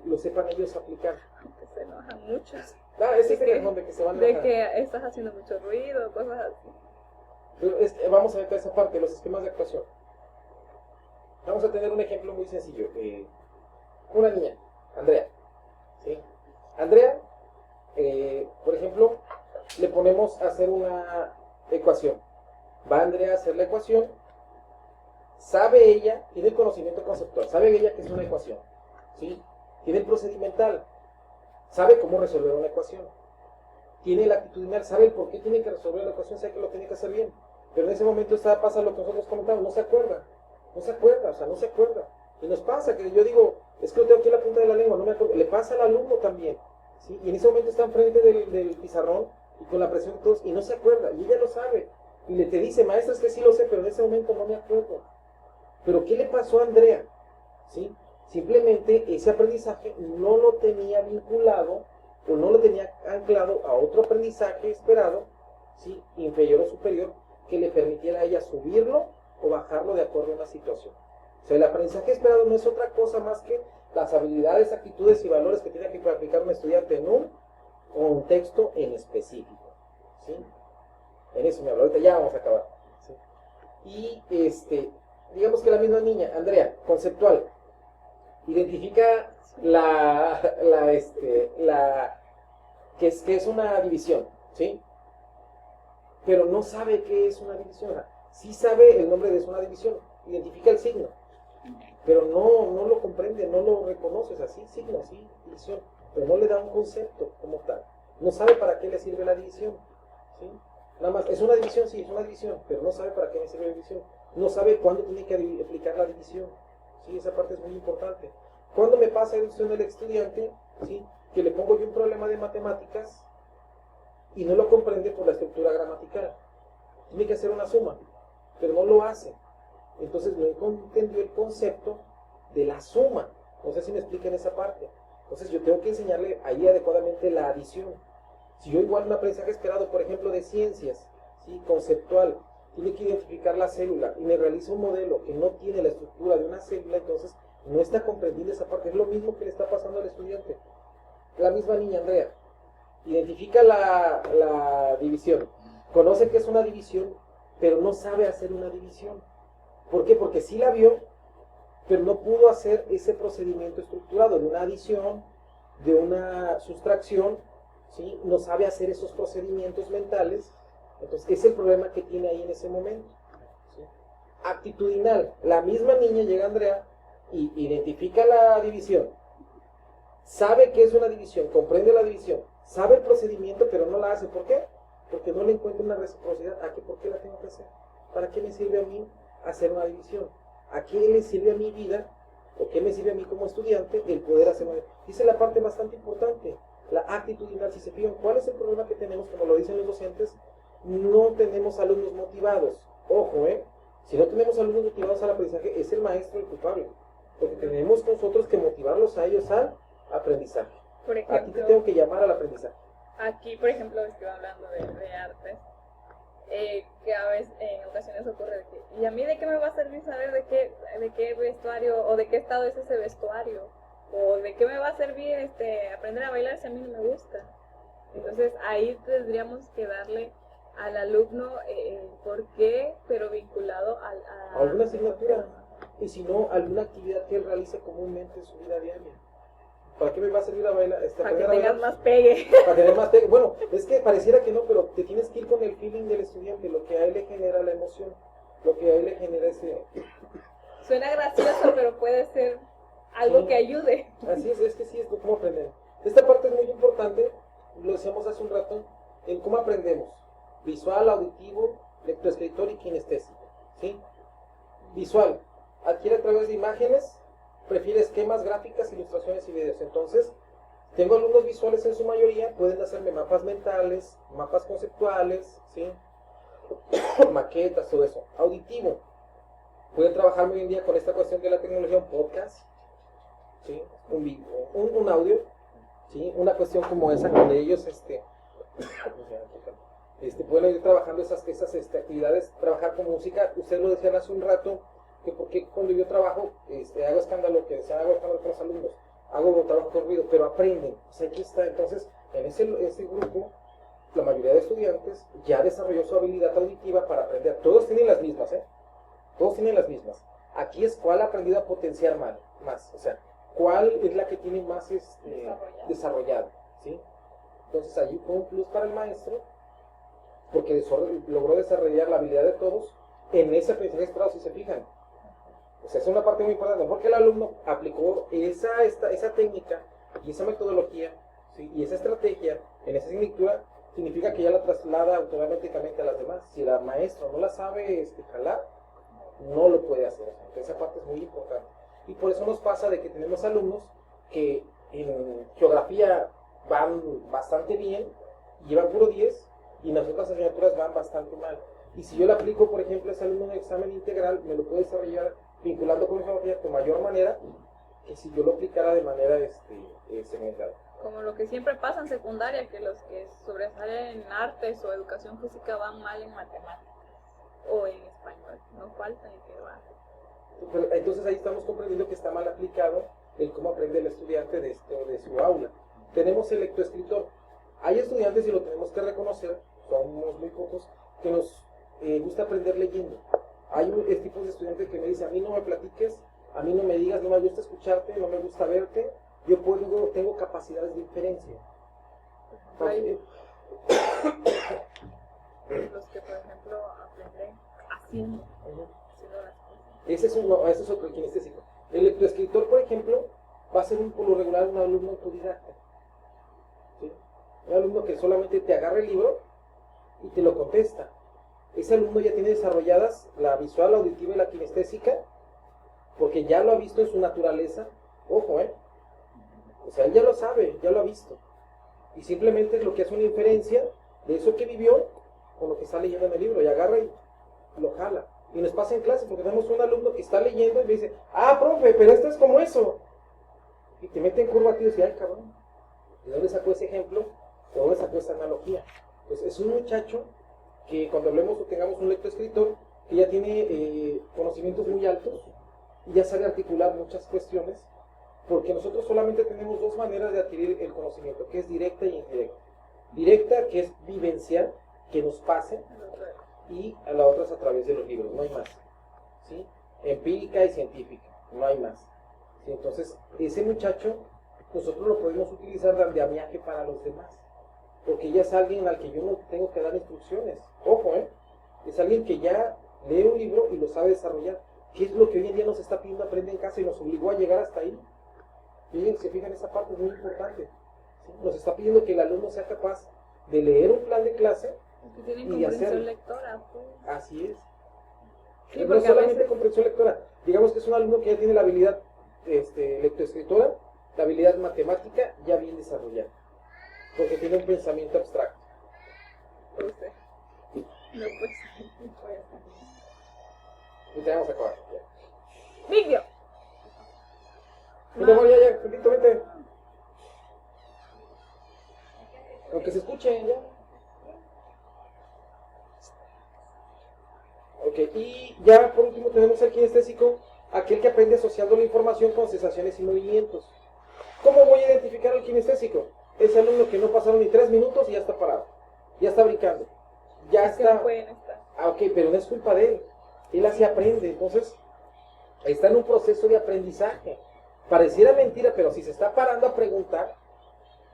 lo sepan ellos aplicar. Que se enojan muchos. Claro, ese es el donde que se van a de que estás haciendo mucho ruido, cosas así. Pero vamos a ver toda esa parte, los esquemas de actuación. Vamos a tener un ejemplo muy sencillo. Una niña, Andrea. ¿Sí? Andrea, por ejemplo, le ponemos a hacer una ecuación. Va Andrea a hacer la ecuación. Sabe ella, tiene el conocimiento conceptual, sabe ella que es una ecuación, ¿sí? Tiene el procedimental, sabe cómo resolver una ecuación. Tiene la actitudinal, sabe el por qué tiene que resolver la ecuación, sabe que lo tiene que hacer bien. Pero en ese momento pasa lo que nosotros comentamos, no se acuerda. Y nos pasa que yo digo, es que lo tengo aquí en la punta de la lengua, no me acuerdo. Le pasa al alumno también, ¿sí? Y en ese momento está enfrente del pizarrón y con la presión de todos y no se acuerda, y ella lo sabe. Y te dice, maestra, es que sí lo sé, pero en ese momento no me acuerdo. Pero ¿qué le pasó a Andrea? ¿Sí? Simplemente ese aprendizaje no lo tenía vinculado o no lo tenía anclado a otro aprendizaje esperado, ¿sí? Inferior o superior, que le permitiera a ella subirlo o bajarlo de acuerdo a una situación. O sea, el aprendizaje esperado no es otra cosa más que las habilidades, actitudes y valores que tiene que aplicar un estudiante en un contexto en específico, ¿sí? En eso me hablo, ahorita ya vamos a acabar, ¿sí? Y digamos que la misma niña, Andrea, conceptual, identifica que es una división, ¿sí? Pero no sabe qué es una división. Sí sabe el nombre de una división, identifica el signo, pero no lo comprende, no lo reconoce, así, signo, sí, división, pero no le da un concepto como tal. No sabe para qué le sirve la división, ¿sí? Nada más, es una división, sí, es una división, pero no sabe para qué le sirve la división. No sabe cuándo tiene que aplicar la división, ¿sí? Esa parte es muy importante. Cuando me pasa esto en el estudiante, ¿sí? Que le pongo yo un problema de matemáticas y no lo comprende por la estructura gramatical. Tiene que hacer una suma, pero no lo hace. Entonces no entendió el concepto de la suma. No sé si me explican esa parte. Entonces yo tengo que enseñarle ahí adecuadamente la adición. Si yo igual un aprendizaje esperado, por ejemplo, de ciencias, ¿sí? Conceptual, tiene que identificar la célula y me realiza un modelo que no tiene la estructura de una célula, entonces no está comprendiendo esa parte. Es lo mismo que le está pasando al estudiante. La misma niña, Andrea, identifica la división, conoce que es una división, pero no sabe hacer una división. ¿Por qué? Porque sí la vio, pero no pudo hacer ese procedimiento estructurado de una adición, de una sustracción, ¿sí? No sabe hacer esos procedimientos mentales. Entonces, es el problema que tiene ahí en ese momento, ¿sí? Actitudinal, la misma niña llega, Andrea, y identifica la división, sabe que es una división, comprende la división, sabe el procedimiento, pero no la hace. ¿Por qué? Porque no le encuentra una reciprocidad. ¿Por qué la tengo que hacer? ¿Para qué me sirve a mí hacer una división? ¿A qué le sirve a mi vida, o qué me sirve a mí como estudiante el poder hacer una división? Dice la parte bastante importante, la actitudinal. Si se fijan, ¿cuál es el problema que tenemos? Como lo dicen los docentes, no tenemos alumnos motivados. Ojo, si no tenemos alumnos motivados al aprendizaje, es el maestro el culpable, porque tenemos nosotros que motivarlos a ellos al aprendizaje. Por ejemplo, a ti te tengo que llamar al aprendizaje. Aquí, por ejemplo, estoy hablando de artes, que a veces, en ocasiones ocurre de que, ¿y a mí de qué me va a servir saber de qué vestuario o de qué estado es ese vestuario? ¿O de qué me va a servir aprender a bailar si a mí no me gusta? Entonces ahí tendríamos que darle al alumno por qué, pero vinculado a alguna asignatura, y si no, alguna actividad que él realice comúnmente en su vida diaria. ¿Para qué me va a servir a bailar? Para que tengas más pegue. Para tener más pegue. Bueno, es que pareciera que no, pero te tienes que ir con el feeling del estudiante, lo que a él le genera la emoción, lo que a él le genera ese... Suena gracioso, pero puede ser algo sí, que ayude. Así es que sí, es como aprender. Esta parte es muy importante, lo decíamos hace un rato, en cómo aprendemos. Visual, auditivo, lectoescritor y kinestésico, ¿sí? Visual, adquiere a través de imágenes, prefiere esquemas, gráficas, ilustraciones y videos. Entonces, tengo alumnos visuales en su mayoría, pueden hacerme mapas mentales, mapas conceptuales, ¿sí? Maquetas, todo eso. Auditivo, pueden trabajar muy bien día con esta cuestión de la tecnología, un podcast, ¿sí? Un audio, ¿sí? Una cuestión como esa, donde ellos pueden ir trabajando esas actividades, trabajar con música. Ustedes lo decían hace un rato, que porque cuando yo trabajo, hago escándalo, que decían, hago escándalo con los alumnos, hago trabajo con ruido, pero aprenden. O sea, aquí está. Entonces, en ese grupo, la mayoría de estudiantes ya desarrolló su habilidad auditiva para aprender. Todos tienen las mismas, Todos tienen las mismas. Aquí es cuál ha aprendido a potenciar más. O sea, cuál es la que tiene más desarrollado, ¿sí? Entonces, allí fue un plus para el maestro, porque logró desarrollar la habilidad de todos en ese aprendizaje esperado, si se fijan. O sea, es una parte muy importante, porque el alumno aplicó esa técnica y esa metodología, ¿sí? Y esa estrategia en esa asignatura, significa que ya la traslada automáticamente a las demás. Si la maestra no la sabe jalar, no lo puede hacer. Entonces, esa parte es muy importante. Y por eso nos pasa de que tenemos alumnos que en geografía van bastante bien, llevan puro 10, y en las otras asignaturas van bastante mal. Y si yo le aplico, por ejemplo, a ese alumno un examen integral, me lo puede desarrollar vinculando con geografía de mayor manera que si yo lo aplicara de manera segmentada. Como lo que siempre pasa en secundaria, que los que sobresalen en artes o educación física van mal en matemáticas o en español. No falta el que va. Entonces ahí estamos comprendiendo que está mal aplicado el cómo aprende el estudiante de su aula. Tenemos el lectoescritor. Hay estudiantes, y lo tenemos que reconocer, somos muy pocos, que nos gusta aprender leyendo. Hay tipos de estudiantes que me dicen, a mí no me platiques, a mí no me digas, no me gusta escucharte, no me gusta verte, yo tengo capacidades de inferencia. Hay los que, por ejemplo, aprenden haciendo las cosas. Ese es otro, el kinestésico. El lectoescritor, por ejemplo, va a ser por lo regular un alumno autodidacta, ¿sí? Un alumno que solamente te agarra el libro y te lo contesta. Ese alumno ya tiene desarrolladas la visual, la auditiva y la kinestésica, porque ya lo ha visto en su naturaleza. Ojo, o sea, él ya lo sabe, ya lo ha visto. Y simplemente es lo que hace una inferencia de eso que vivió con lo que está leyendo en el libro, y agarra y lo jala. Y nos pasa en clase, porque tenemos un alumno que está leyendo y me dice, ah, profe, pero esto es como eso. Y te mete en curva a ti y dice, ay, cabrón, ¿de dónde sacó ese ejemplo? ¿De dónde sacó esa analogía? Pues es un muchacho que cuando hablemos o tengamos un lectoescritor, que ya tiene conocimientos muy altos y ya sabe articular muchas cuestiones, porque nosotros solamente tenemos dos maneras de adquirir el conocimiento, que es directa y indirecta. Directa, que es vivencial, que nos pase, y a la otra es a través de los libros, no hay más, ¿sí? Empírica y científica, no hay más, ¿sí? Entonces, ese muchacho, nosotros lo podemos utilizar de andamiaje para los demás, porque ya es alguien al que yo no tengo que dar instrucciones, ojo, es alguien que ya lee un libro y lo sabe desarrollar, que es lo que hoy en día nos está pidiendo Aprende en Casa y nos obligó a llegar hasta ahí. Fíjense, se fijan, esa parte es muy importante, ¿sí? Nos está pidiendo que el alumno sea capaz de leer un plan de clase que tienen y comprensión hacerlo. lectora, pues. Así es. Sí, No porque a solamente veces- comprensión lectora, digamos que es un alumno que ya tiene la habilidad lectoescritora, la habilidad matemática ya bien desarrollada, porque tiene un pensamiento abstracto. pues, no, pues, Y te vamos a acabar. Vigio. Mi amor, ya, Felito, vente. Aunque se escuche, ya. Ok, y ya por último tenemos el kinestésico, aquel que aprende asociando la información con sensaciones y movimientos. ¿Cómo voy a identificar al kinestésico? Ese alumno que no pasaron ni 3 minutos y ya está parado, ya está brincando, ya Es que no está... pueden estar. Ah, ok, pero no es culpa de él así aprende, entonces está en un proceso de aprendizaje. Pareciera mentira, pero si se está parando a preguntar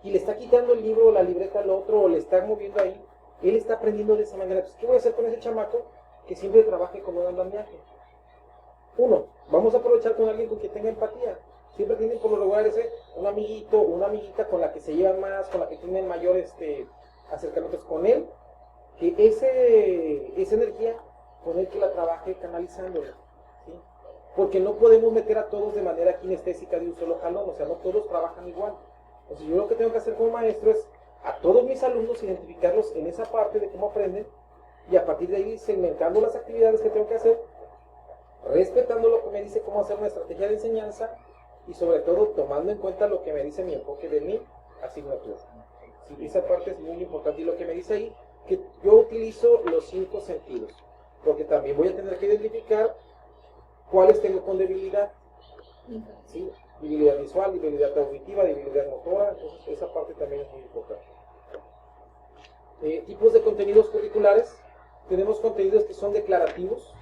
y le está quitando el libro o la libreta al otro o le está moviendo ahí, él está aprendiendo de esa manera. Entonces, ¿qué voy a hacer con ese chamaco que siempre trabaje como un andamiaje? Uno, vamos a aprovechar con alguien con quien tenga empatía. Siempre tienen por lo regular un amiguito o una amiguita con la que se llevan más, con la que tienen mayor acercamientos con él, que esa energía, con él que la trabaje canalizándola, ¿sí? Porque no podemos meter a todos de manera kinestésica de un solo jalón, o sea, no todos trabajan igual. Entonces yo lo que tengo que hacer como maestro es a todos mis alumnos identificarlos en esa parte de cómo aprenden y a partir de ahí segmentando las actividades que tengo que hacer, respetando lo que me dice cómo hacer una estrategia de enseñanza y sobre todo tomando en cuenta lo que me dice mi enfoque de mi asignatura. Sí, esa parte es muy importante y lo que me dice ahí, que yo utilizo los 5 sentidos, porque también voy a tener que identificar cuáles tengo con debilidad, ¿sí? Debilidad visual, debilidad auditiva, debilidad motora, entonces esa parte también es muy importante. Tipos de contenidos curriculares, tenemos contenidos que son declarativos,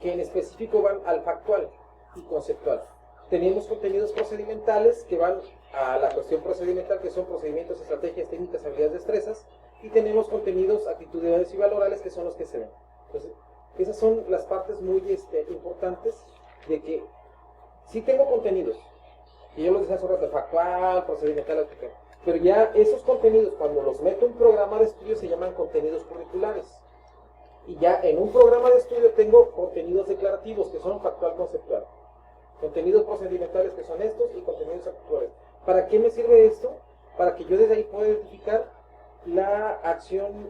que en específico van al factual y conceptual. Tenemos contenidos procedimentales que van a la cuestión procedimental, que son procedimientos, estrategias, técnicas, habilidades, destrezas, y tenemos contenidos actitudinales y valorales, que son los que se ven. Entonces, esas son las partes muy importantes de que sí tengo contenidos, y yo los decía hace un rato, factual, procedimental, etc. Pero ya esos contenidos, cuando los meto en un programa de estudio, se llaman contenidos curriculares. Y ya en un programa de estudio tengo contenidos declarativos, que son factual, conceptual. Contenidos procedimentales, que son estos, y contenidos actuales. ¿Para qué me sirve esto? Para que yo desde ahí pueda identificar la acción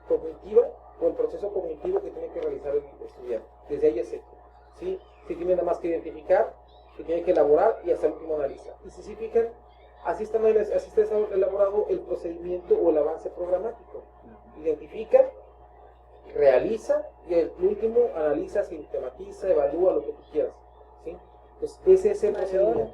cognitiva o el proceso cognitivo que tiene que realizar el estudiante. Desde ahí es esto, ¿sí? Si tiene nada más que identificar, que tiene que elaborar y hasta el último analiza. Y si se fijan, así está elaborado el procedimiento o el avance programático. Identifica, realiza y el último analiza, sistematiza, evalúa, lo que tú quieras, ¿sí? Pues ese es el procedimiento.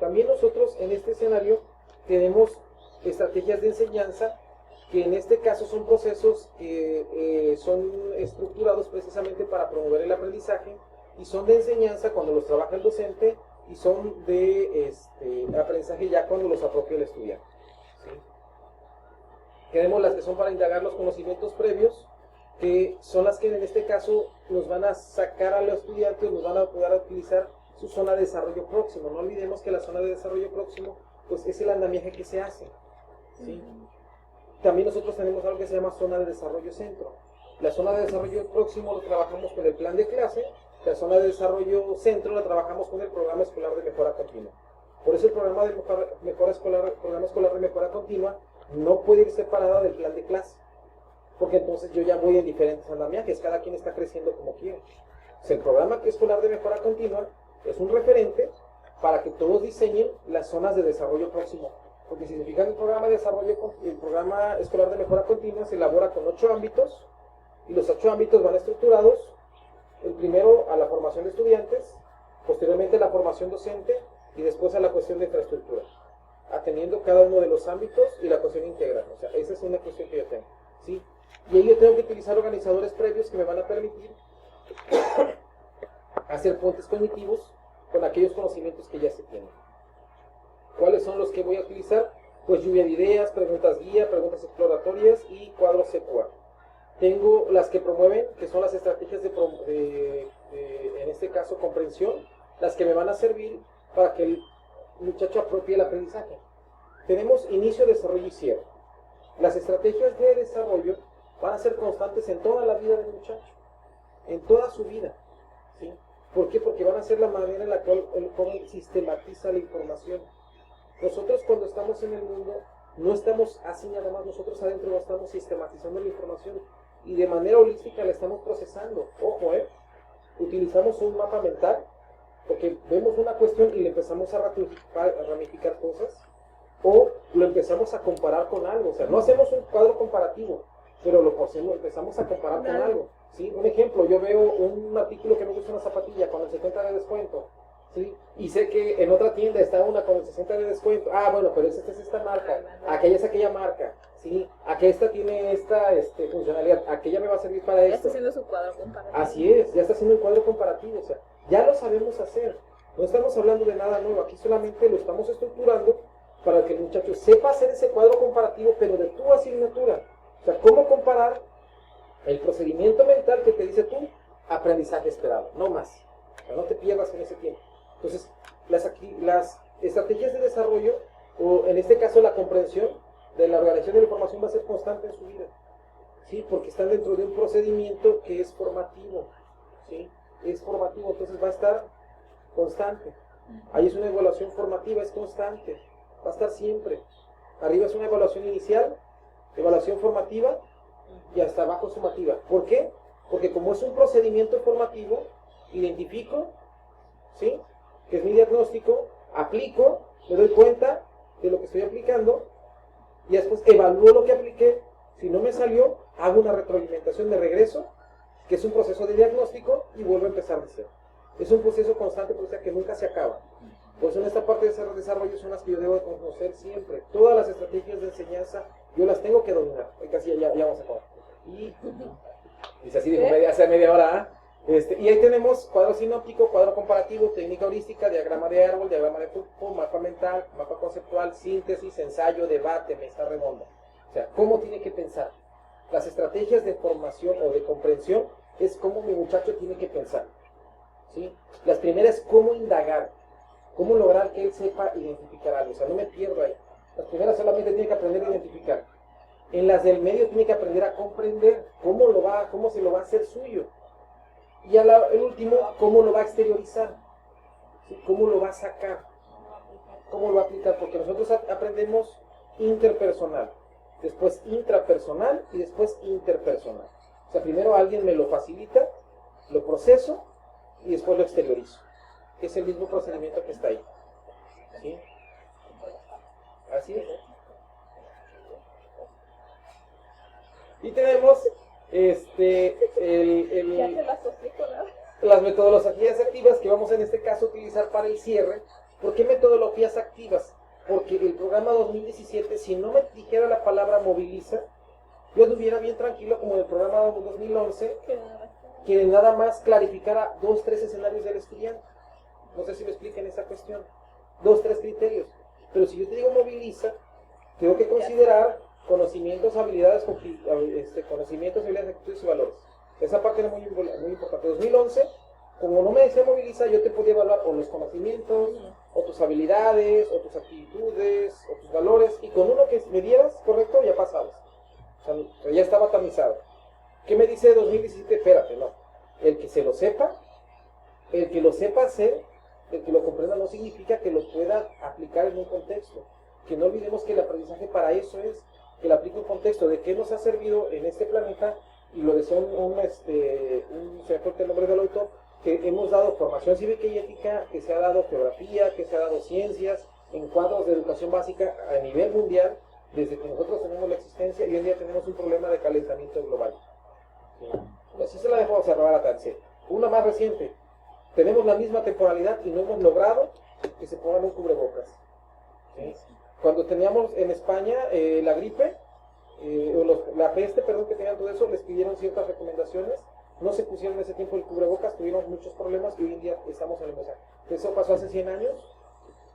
También nosotros en este escenario tenemos estrategias de enseñanza que en este caso son procesos que son estructurados precisamente para promover el aprendizaje y son de enseñanza cuando los trabaja el docente y son de aprendizaje ya cuando los apropia el estudiante, ¿sí? Tenemos las que son para indagar los conocimientos previos, que son las que en este caso nos van a sacar a los estudiantes, nos van a poder utilizar su zona de desarrollo próximo. No olvidemos que la zona de desarrollo próximo pues es el andamiaje que se hace, ¿sí? También nosotros tenemos algo que se llama zona de desarrollo centro. La zona de desarrollo próximo lo trabajamos con el plan de clase, la zona de desarrollo centro la trabajamos con el programa escolar de mejora continua. Por eso el programa de mejora escolar, programa escolar de mejora continua, no puede ir separado del plan de clase, porque entonces yo ya voy en diferentes andamiajes, cada quien está creciendo como quiere. O sea, el programa escolar de mejora continua es un referente para que todos diseñen las zonas de desarrollo próximo. Porque si se fijan, el programa de desarrollo, el programa escolar de mejora continua se elabora con 8 ámbitos, y los 8 ámbitos van estructurados, el primero a la formación de estudiantes, posteriormente a la formación docente, y después a la cuestión de infraestructura, atendiendo cada uno de los ámbitos y la cuestión integral. O sea, esa es una cuestión que yo tengo, ¿sí? Y ahí yo tengo que utilizar organizadores previos que me van a permitir hacer puentes cognitivos con aquellos conocimientos que ya se tienen. ¿Cuáles son los que voy a utilizar? Pues lluvia de ideas, preguntas guía, preguntas exploratorias y cuadros CQA. Tengo las que promueven, que son las estrategias en este caso, comprensión, las que me van a servir para que el muchacho apropie el aprendizaje. Tenemos inicio, desarrollo y cierre. Las estrategias de desarrollo van a ser constantes en toda la vida del muchacho, en toda su vida, ¿sí? ¿Por qué? Porque van a ser la manera en la cual él sistematiza la información. Nosotros cuando estamos en el mundo, no estamos así nada más, nosotros adentro no estamos sistematizando la información y de manera holística la estamos procesando. Ojo, utilizamos un mapa mental porque vemos una cuestión y le empezamos a ramificar cosas, o lo empezamos a comparar con algo. O sea, no hacemos un cuadro comparativo, pero lo empezamos a comparar con algo, ¿sí? Un ejemplo, yo veo un artículo que me gusta, una zapatilla con el 70 de descuento, ¿sí? Y sé que en otra tienda está una con el 60 de descuento. Ah, bueno, pero esta es esta marca, aquella es aquella marca, ¿sí? Aquella tiene esta funcionalidad, aquella me va a servir para esto. Ya está haciendo su cuadro comparativo. Así es, ya está haciendo un cuadro comparativo, o sea, ya lo sabemos hacer. No estamos hablando de nada nuevo, aquí solamente lo estamos estructurando para que el muchacho sepa hacer ese cuadro comparativo, pero de tu asignatura. O sea, cómo comparar el procedimiento mental que te dice tú, aprendizaje esperado, no más. O sea, no te pierdas en ese tiempo. Entonces, las estrategias de desarrollo, o en este caso la comprensión de la organización de la información, va a ser constante en su vida, ¿sí? Porque están dentro de un procedimiento que es formativo, ¿sí? Es formativo, entonces va a estar constante. Ahí es una evaluación formativa, es constante, va a estar siempre. Arriba es una evaluación inicial, evaluación formativa, y hasta abajo sumativa. ¿Por qué? Porque como es un procedimiento formativo, identifico, ¿sí?, que es mi diagnóstico, aplico, me doy cuenta de lo que estoy aplicando, y después evalúo lo que apliqué. Si no me salió, hago una retroalimentación de regreso, que es un proceso de diagnóstico, y vuelvo a empezar de cero. Es un proceso constante, o sea, que nunca se acaba. Por eso en esta parte de desarrollo son las que yo debo de conocer siempre. Todas las estrategias de enseñanza, yo las tengo que dominar. Casi ya vamos a acabar. Y dice así, dijo, hace media hora, y ahí tenemos cuadro sinóptico, cuadro comparativo, técnica heurística, diagrama de árbol, diagrama de flujo, mapa mental, mapa conceptual, síntesis, ensayo, debate, mesa redonda. O sea, ¿cómo tiene que pensar? Las estrategias de formación o de comprensión es cómo mi muchacho tiene que pensar, ¿sí? Las primeras, cómo indagar, cómo lograr que él sepa identificar algo. O sea, no me pierdo ahí. Las primeras solamente tiene que aprender a identificar. En las del medio tiene que aprender a comprender cómo se lo va a hacer suyo. Y el último, cómo lo va a exteriorizar, ¿sí? Cómo lo va a sacar, cómo lo va a aplicar, porque nosotros aprendemos interpersonal, después intrapersonal y después interpersonal. O sea, primero alguien me lo facilita, lo proceso y después lo exteriorizo. Es el mismo procedimiento que está ahí, ¿sí? Así es. Y tenemos las metodologías activas que vamos en este caso a utilizar para el cierre. ¿Por qué metodologías activas? Porque el programa 2017, si no me dijera la palabra moviliza, yo estuviera bien tranquilo, como en el programa 2011, que nada más clarificara 2, 3 escenarios del estudiante. No sé si me expliquen esa cuestión. 2, 3 criterios. Pero si yo te digo moviliza, tengo que considerar conocimientos, habilidades, actitudes y valores. Esa parte era muy importante. 2011, como no me decía moviliza, yo te podía evaluar o los conocimientos, o tus habilidades, o tus actitudes, o tus valores, y con uno que me dieras, correcto, ya pasabas. O sea, ya estaba tamizado. ¿Qué me dice 2017? Espérate, no. El que se lo sepa, el que lo sepa hacer, el que lo comprenda no significa que lo pueda aplicar en un contexto. Que no olvidemos que el aprendizaje para eso es, que lo aplique en un contexto. ¿De qué nos ha servido en este planeta? Y lo decía se me fue el nombre del autor, que hemos dado formación cívica y ética, que se ha dado geografía, que se ha dado ciencias, en cuadros de educación básica a nivel mundial, desde que nosotros tenemos la existencia, y hoy en día tenemos un problema de calentamiento global. ¿Sí? Así se la dejo observar a Tansé. Una más reciente, tenemos la misma temporalidad y no hemos logrado que se pongan un cubrebocas. ¿Sí? Cuando teníamos en España la gripe, la peste, perdón, que tenían todo eso, les pidieron ciertas recomendaciones, no se pusieron en ese tiempo el cubrebocas, tuvieron muchos problemas y hoy en día estamos en el mensaje. Eso pasó hace 100 años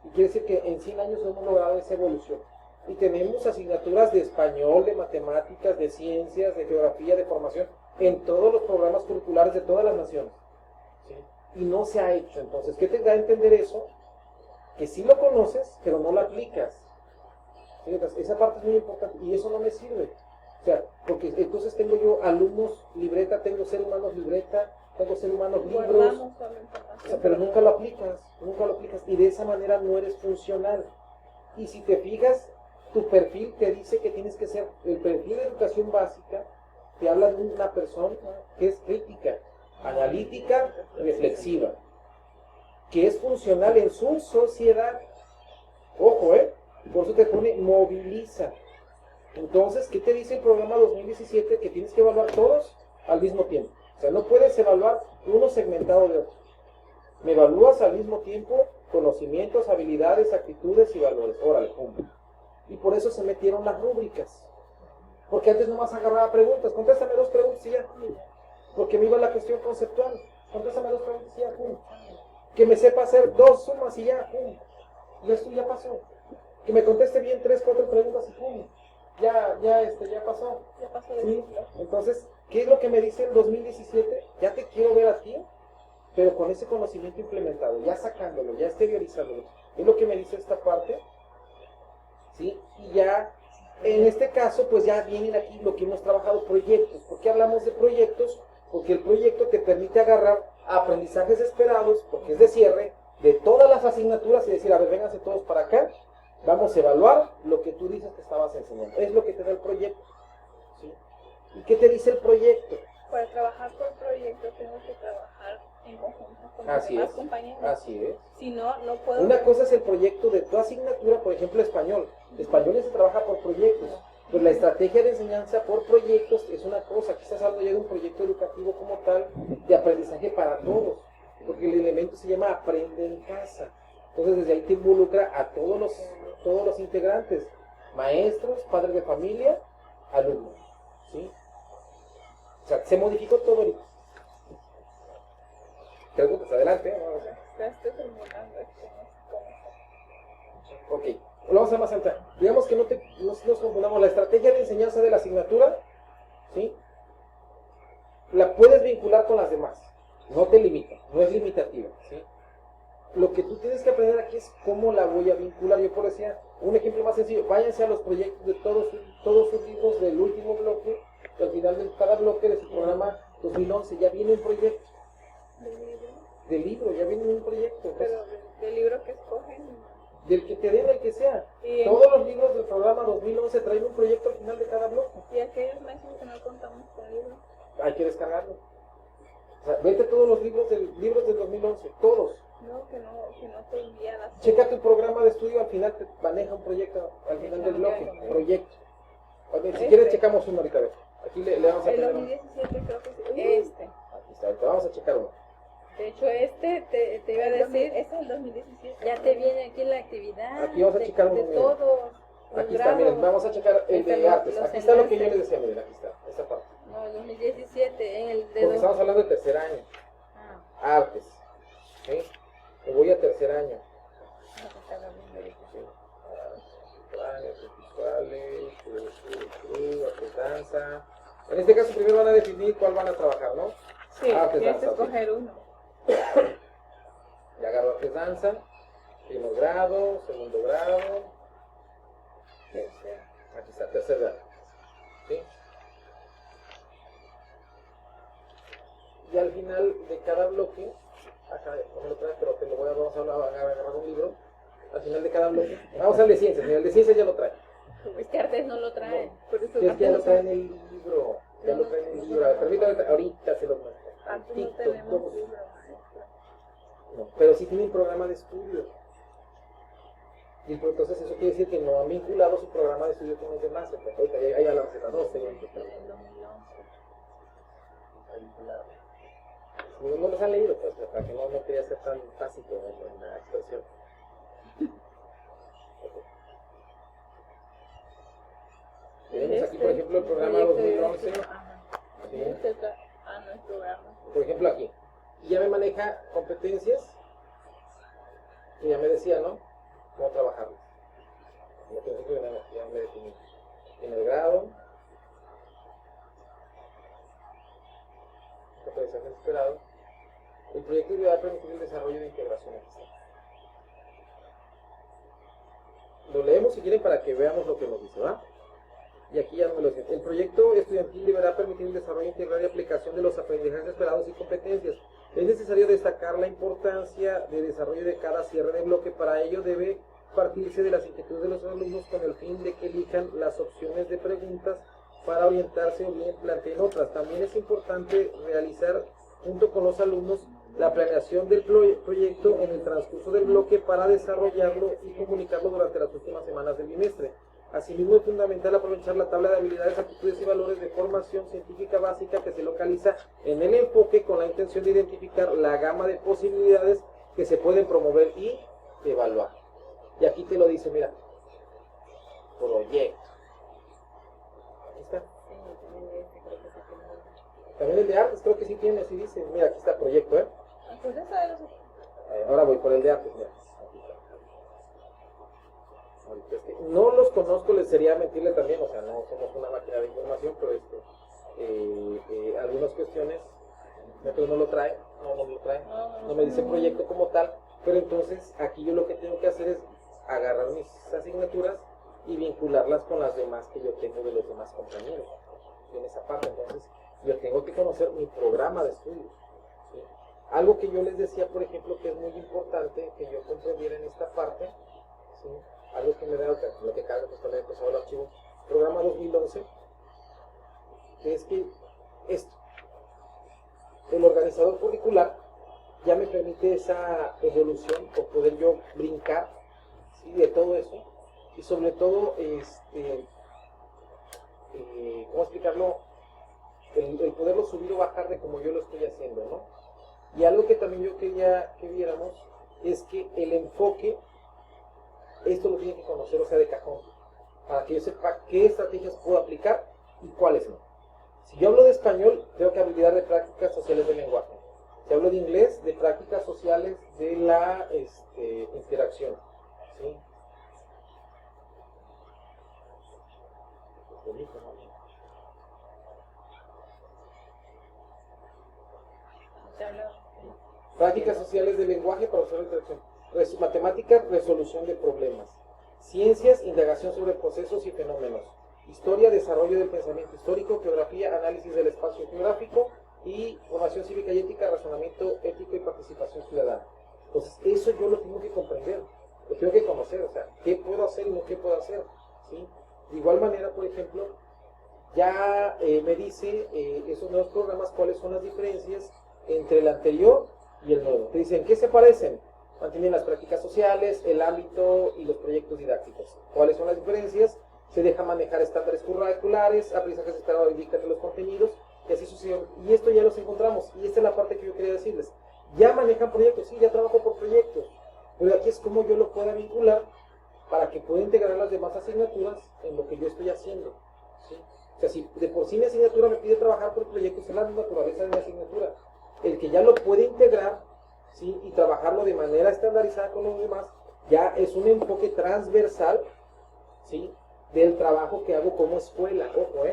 y quiere decir que en 100 años no hemos logrado esa evolución. Y tenemos asignaturas de español, de matemáticas, de ciencias, de geografía, de formación, en todos los programas curriculares de todas las naciones. ¿Sí? Y no se ha hecho. Entonces, ¿qué te da a entender eso? Que sí lo conoces, pero no lo aplicas. ¿Sí? Entonces, esa parte es muy importante y eso no me sirve. O sea, porque entonces tengo yo alumnos libreta, tengo seres humanos libreta, tengo seres humanos libros, o sea, pero nunca lo aplicas, y de esa manera no eres funcional. Y si te fijas, tu perfil te dice que tienes que ser, el perfil de educación básica te habla de una persona que es crítica, analítica, reflexiva, que es funcional en su sociedad. Ojo, por eso te pone moviliza. Entonces, ¿qué te dice el programa 2017? Que tienes que evaluar todos al mismo tiempo. O sea, no puedes evaluar uno segmentado de otro. Me evalúas al mismo tiempo conocimientos, habilidades, actitudes y valores. Órale, pum. Y por eso se metieron las rúbricas. Porque antes nomás agarraba preguntas. Contéstame 2 preguntas y ya. Porque me iba la cuestión conceptual. Contéstame 2 preguntas y ya, pum. Que me sepa hacer 2 sumas y ya, pum. Y esto ya pasó. Que me conteste bien 3, 4 preguntas y pum. Ya pasó. Ya pasó de ¿Sí? ciclo. Entonces, ¿qué es lo que me dice el 2017? Ya te quiero ver a ti, pero con ese conocimiento implementado, ya sacándolo, ya exteriorizándolo. Es lo que me dice esta parte. ¿Sí? Y ya, en este caso, pues ya vienen aquí lo que hemos trabajado, proyectos. ¿Por qué hablamos de proyectos? Porque el proyecto te permite agarrar aprendizajes esperados, porque es de cierre, de todas las asignaturas y decir, a ver, vénganse todos para acá, vamos a evaluar lo que tú dices que estabas enseñando. Es lo que te da el proyecto. ¿Sí? ¿Y qué te dice el proyecto? Para trabajar por proyecto tengo que trabajar en conjunto con Así los demás es. compañeros. Así es. Si no, no puedo. Una cosa es el proyecto de tu asignatura, por ejemplo, español. Español se trabaja por proyectos. Pues la estrategia de enseñanza por proyectos es una cosa. Aquí estás hablando ya de un proyecto educativo como tal, de aprendizaje para todos. Porque el elemento se llama aprende en casa. Entonces desde ahí te involucra a todos los integrantes. Maestros, padres de familia, alumnos. ¿Sí? O sea, se modificó todo ahorita. Preguntas, adelante. Vamos a ver. Ya estoy terminando esto, no sé cómo. Ok, lo vamos a hacer más alta. Digamos que no nos confundamos. La estrategia de enseñanza de la asignatura, ¿sí? La puedes vincular con las demás. No te limita, no es limitativa, ¿sí? Lo que tú tienes que aprender aquí es cómo la voy a vincular. Yo por decía, un ejemplo más sencillo, váyanse a los proyectos de todos sus libros del último bloque, que al final de cada bloque de su programa 2011 ya viene un proyecto. Del libro, ya viene un proyecto. Pero del libro que escogen. Del que te den, el que sea. Y Todos los libros del programa 2011 traen un proyecto al final de cada bloque. y aquellos meses que no contamos con libros. Hay que descargarlo. O sea, vete todos los libros del 2011, todos. No, que no te envía las. Checa tu programa de estudio, al final te maneja un proyecto, al final del bloque, proyecto. A ver, si quieres checamos uno ahorita, a ver. Aquí le vamos a El poner 2017 creo que sí. Aquí está, ahorita vamos a checar uno. De hecho, te iba a decir, Ese es el 2017. ya te viene aquí la actividad. Aquí vamos a checar de uno, miren. todos los Aquí está, grados. miren, vamos a checar el Están de artes. los Aquí está lo que yo enlaces. les decía, miren, aquí está, esta parte. No, el 2017, en el de Porque estamos hablando de tercer año, artes. ¿Sí? Me voy a tercer año. Visuales, danza. En este caso primero van a definir cuál van a trabajar, ¿no? Sí, Artes, tienes que danza, escoger uno. Ya agarro artes, danza, primer grado, segundo grado, aquí está, tercer grado. ¿Sí? Y al final de cada bloque Acá, no me lo traes, pero te lo vamos a agarrar un libro al final de cada bloque. Vamos al de ciencias, mira, el de ciencias ya lo trae. Es que artes no lo trae. Por eso Es que ya lo trae en el libro. Ya lo trae en el libro. A ver, permítame, ahorita se lo muestro. Antes no tenemos libro, maestra. No, pero sí tienen programa de estudio. Y entonces eso quiere decir que no han vinculado su programa de estudio con los demás. Ahorita ya la receta 12. No los han leído, pues, para que no quería ser tan básico en la expresión. Tenemos aquí, por ejemplo, el programa 2011. ¿Sí? No es programa. Por ejemplo, aquí. Y ya me maneja competencias. Y ya me decía, ¿no? Cómo trabajarlas. Ya me definí. En el grado. Aprendizaje esperado. El proyecto va a permitir el desarrollo de integración eficiente. Lo leemos si quieren para que veamos lo que nos dice, ¿va? Y aquí ya no me lo dice. El proyecto estudiantil deberá permitir el desarrollo integral y aplicación de los aprendizajes esperados y competencias. Es necesario destacar la importancia de desarrollo de cada cierre de bloque. Para ello debe partirse de las inquietudes de los alumnos con el fin de que elijan las opciones de preguntas para orientarse o bien planteen otras. También es importante realizar junto con los alumnos la planeación del proyecto en el transcurso del bloque para desarrollarlo y comunicarlo durante las últimas semanas del bimestre. Asimismo, es fundamental aprovechar la tabla de habilidades, aptitudes y valores de formación científica básica que se localiza en el enfoque con la intención de identificar la gama de posibilidades que se pueden promover y evaluar. Y aquí te lo dice, mira, proyecto. Aquí está. También el de artes creo que sí tiene, así dice. Mira, aquí está proyecto, ¿eh? Pues esa era Ahora voy por el de artes, mira. Aquí está. No los conozco, les sería mentirle también, o sea, no somos una máquina de información, pero algunas cuestiones, no lo trae, no me dice proyecto como tal, pero entonces aquí yo lo que tengo que hacer es agarrar mis asignaturas y vincularlas con las demás que yo tengo de los demás compañeros, en esa parte. Entonces yo tengo que conocer mi programa de estudios, ¿sí? Algo que yo les decía, por ejemplo, que es muy importante que yo comprendiera en esta parte, ¿sí? Algo que me da, lo que carga, pues también pasado el archivo, programa 2011, que es que esto, el organizador curricular ya me permite esa evolución o poder yo brincar, ¿sí? De todo eso, y sobre todo, ¿cómo explicarlo? El poderlo subir o bajar de como yo lo estoy haciendo, ¿no? Y algo que también yo quería que viéramos es que el enfoque, esto lo tiene que conocer, o sea, de cajón, para que yo sepa qué estrategias puedo aplicar y cuáles no. Si yo hablo de español, tengo que habilidad de prácticas sociales del lenguaje. Si hablo de inglés, de prácticas sociales de la interacción, ¿sí? Prácticas sociales del lenguaje para usar la interacción. Matemáticas, resolución de problemas. Ciencias, indagación sobre procesos y fenómenos. Historia, desarrollo del pensamiento histórico. Geografía, análisis del espacio geográfico. Y formación cívica y ética, razonamiento ético y participación ciudadana. Entonces, eso yo lo tengo que comprender, lo tengo que conocer, o sea, qué puedo hacer y no qué puedo hacer, ¿sí? De igual manera, por ejemplo, ya me dice esos nuevos programas cuáles son las diferencias entre el anterior y el nuevo. Te dicen, ¿qué se parecen? Mantienen las prácticas sociales, el ámbito y los proyectos didácticos. ¿Cuáles son las diferencias? Se deja manejar estándares curriculares, aprendizajes esperados y dictan de los contenidos, y así sucesivamente. Y esto ya los encontramos, y esta es la parte que yo quería decirles. Ya manejan proyectos, sí, ya trabajo por proyectos, pero aquí es como yo lo pueda vincular para que pueda integrar las demás asignaturas en lo que yo estoy haciendo, ¿sí? O sea, si de por sí mi asignatura me pide trabajar por proyectos, es la naturaleza de mi asignatura. El que ya lo puede integrar, ¿sí? Y trabajarlo de manera estandarizada con los demás, ya es un enfoque transversal, ¿sí? Del trabajo que hago como escuela. Ojo,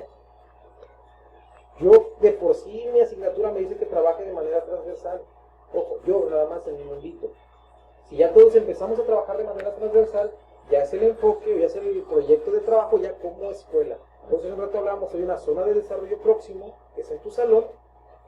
yo de por sí mi asignatura me dice que trabaje de manera transversal. Ojo, yo nada más en mi mundito. Si ya todos empezamos a trabajar de manera transversal, ya es el enfoque o ya es el proyecto de trabajo ya como escuela. Entonces un rato hablamos, hay una zona de desarrollo próximo, que es en tu salón,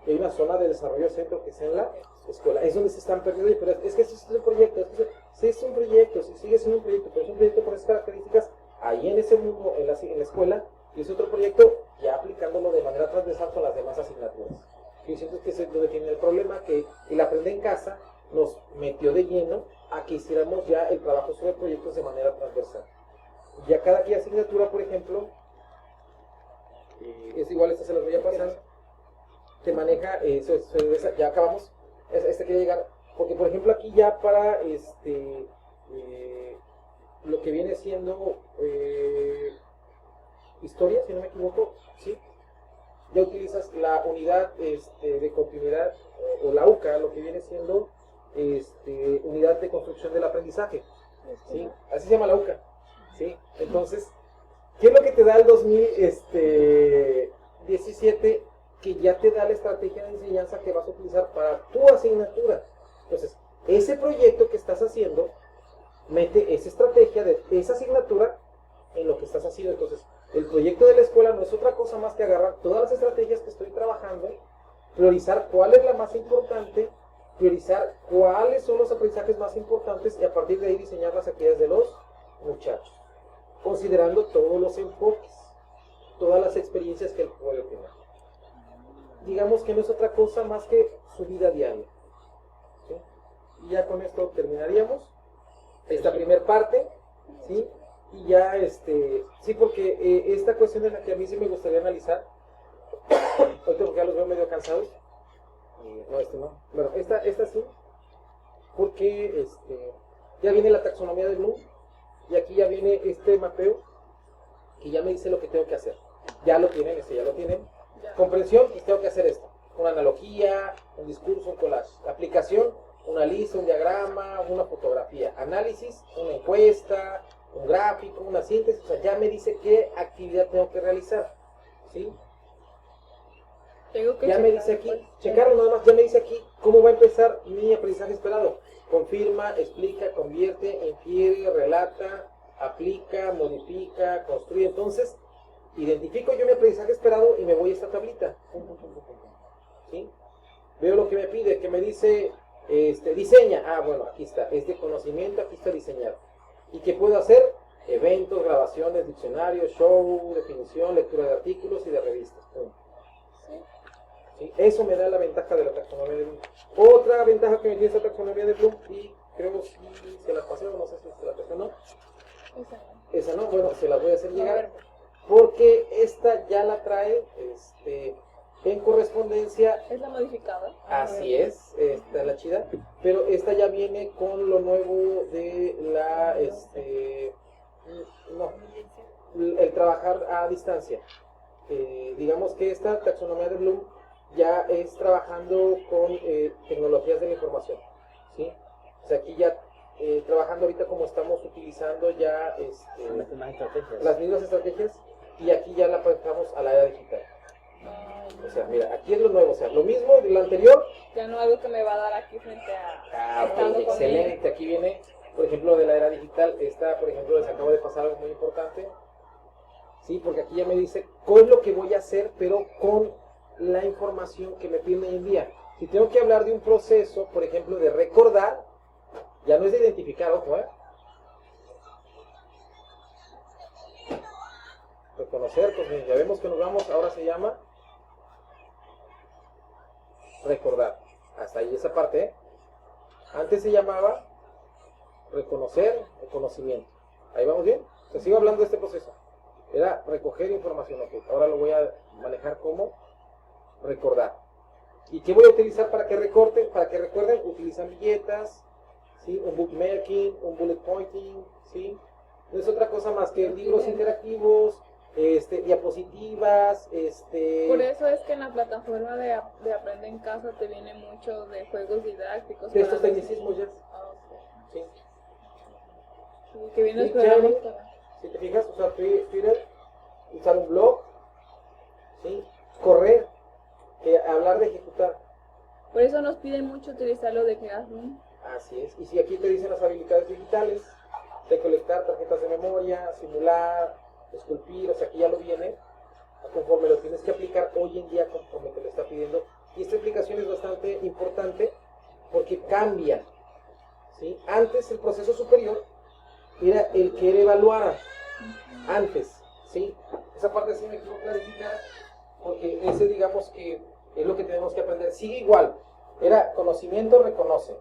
Y hay una zona de desarrollo centro que es en la escuela. Es donde se están perdiendo. Pero es que este es un proyecto. Sí, es un proyecto. Sí, sigue siendo un proyecto. Pero es un proyecto con esas características ahí en ese mundo, en la escuela. Y es otro proyecto ya aplicándolo de manera transversal con las demás asignaturas. Yo siento que es donde tiene el problema, que el aprender en casa nos metió de lleno a que hiciéramos ya el trabajo sobre proyectos de manera transversal. Ya cada asignatura, por ejemplo, es igual, esta se las voy a pasar, te maneja, ya acabamos, esta quiere llegar, porque por ejemplo aquí ya para lo que viene siendo historia, si no me equivoco, ¿sí? Ya utilizas la unidad de continuidad o la UCA, lo que viene siendo unidad de construcción del aprendizaje, ¿sí? Así se llama la UCA, ¿sí? Entonces, ¿qué es lo que te da el 2017? Que ya te da la estrategia de enseñanza que vas a utilizar para tu asignatura. Entonces, ese proyecto que estás haciendo, mete esa estrategia de esa asignatura en lo que estás haciendo. Entonces, el proyecto de la escuela no es otra cosa más que agarrar todas las estrategias que estoy trabajando, priorizar cuál es la más importante, priorizar cuáles son los aprendizajes más importantes y a partir de ahí diseñar las actividades de los muchachos, considerando todos los enfoques, todas las experiencias que él puede tener. Digamos que no es otra cosa más que su vida diaria, ¿sí? Y ya con esto terminaríamos esta primer parte, ¿sí? Y ya, sí, porque esta cuestión es la que a mí sí me gustaría analizar, ahorita porque ya los veo medio cansados, no, no, bueno, esta sí, porque ya viene la taxonomía de Bloom, y aquí ya viene este mapeo, que ya me dice lo que tengo que hacer, ya lo tienen, ya lo tienen. Comprensión, pues tengo que hacer esto, una analogía, un discurso, un collage. Aplicación, una lista, un diagrama, una fotografía. Análisis, una encuesta, un gráfico, una síntesis. O sea, ya me dice qué actividad tengo que realizar, ¿sí? Tengo que ya me dice aquí, checarlo nada más, ya me dice aquí cómo va a empezar mi aprendizaje esperado. Confirma, explica, convierte, infiere, relata, aplica, modifica, construye. Entonces, identifico yo mi aprendizaje esperado y me voy a esta tablita. ¿Sí? Veo lo que me pide, que me dice, diseña. Ah, bueno, aquí está, conocimiento, aquí está diseñar. ¿Y qué puedo hacer? Eventos, grabaciones, diccionarios, show, definición, lectura de artículos y de revistas. ¿Sí? Eso me da la ventaja de la taxonomía de Bloom. Otra ventaja que me tiene esta taxonomía de Bloom, y creo que si se las pasé o no sé si se la pasé o no. Esa no, bueno, se las voy a hacer llegar. Porque esta ya la trae en correspondencia. ¿Es la modificada? Así es, esta es la chida. Pero esta ya viene con lo nuevo de la el trabajar a distancia. Digamos que esta taxonomía de Bloom ya es trabajando con tecnologías de la información, ¿sí? O sea, aquí ya trabajando ahorita como estamos utilizando ya las mismas estrategias, y aquí ya la pasamos a la era digital. O sea, mira, aquí es lo nuevo, o sea, lo mismo de lo anterior. Ya no algo que me va a dar aquí frente a... Ok, excelente. Aquí viene, por ejemplo, de la era digital. Esta, por ejemplo, les acabo de pasar algo muy importante. Sí, porque aquí ya me dice cuál es lo que voy a hacer, pero con la información que me piden hoy en día. Si tengo que hablar de un proceso, por ejemplo, de recordar, ya no es de identificar, ojo, reconocer, pues ya vemos que nos vamos, ahora se llama recordar. Hasta ahí esa parte, Antes se llamaba reconocer o conocimiento. Ahí vamos bien. Te sigo hablando de este proceso. Era recoger información, ok. Ahora lo voy a manejar como recordar. ¿Y qué voy a utilizar para que recorten? Para que recuerden, utilizan billetas, ¿sí? Un bookmarking, un bullet pointing, ¿sí? No es otra cosa más que libros interactivos, diapositivas, Por eso es que en la plataforma de Aprende en Casa te viene mucho de juegos didácticos. De estos tecnicismos ya. Sí. Sí, que viene Sí, el programa. Si te fijas, usar Twitter, usar un blog, ¿sí? Correr, hablar de ejecutar. Por eso nos piden mucho utilizar lo de Classroom. Así es. Y si aquí te dicen las habilidades digitales, recolectar tarjetas de memoria, simular, esculpir, o sea, aquí ya lo viene, conforme lo tienes que aplicar hoy en día, conforme te lo está pidiendo Y esta explicación es bastante importante porque cambia, ¿sí? Antes el proceso superior era el que él evaluara, antes, ¿sí? Esa parte sí me quiero clarificar porque ese digamos que es lo que tenemos que aprender. Sigue igual, era conocimiento, reconoce,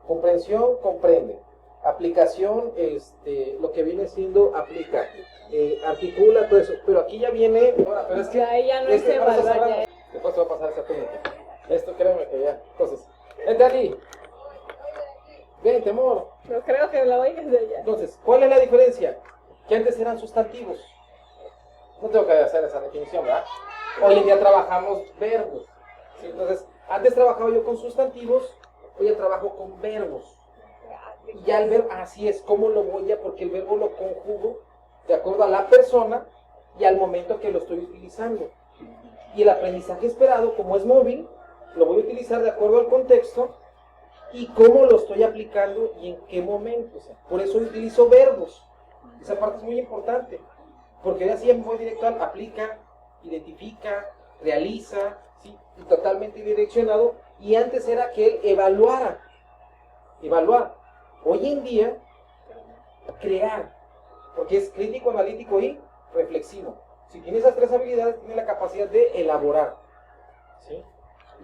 comprensión, comprende, aplicación, lo que viene siendo aplica, articula, todo eso, pero aquí ya viene, bueno, pero es que ahí ya no es evaluar, ya. Después te va a pasar exactamente. Esto créeme que ya. Entonces, vente Ali. Vente, amor. Pero creo que la oigas de allá. Entonces, ¿cuál es la diferencia? Que antes eran sustantivos. No tengo que hacer esa definición, ¿verdad? Hoy en día trabajamos verbos. ¿Sí? Entonces, antes trabajaba yo con sustantivos, hoy ya trabajo con verbos. Y ya el verbo, así es, ¿cómo lo voy a? Porque el verbo lo conjugo de acuerdo a la persona y al momento que lo estoy utilizando. Y el aprendizaje esperado, como es móvil, lo voy a utilizar de acuerdo al contexto y cómo lo estoy aplicando y en qué momento. O sea, por eso utilizo verbos. Esa parte es muy importante, porque así es muy directo al aplica, identifica, realiza, ¿sí? Y totalmente direccionado. Y antes era que él evaluar. Hoy en día, crear, porque es crítico, analítico y reflexivo. Si tiene esas tres habilidades, tiene la capacidad de elaborar, ¿sí?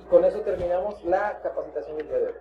Y con eso terminamos la capacitación del día de hoy.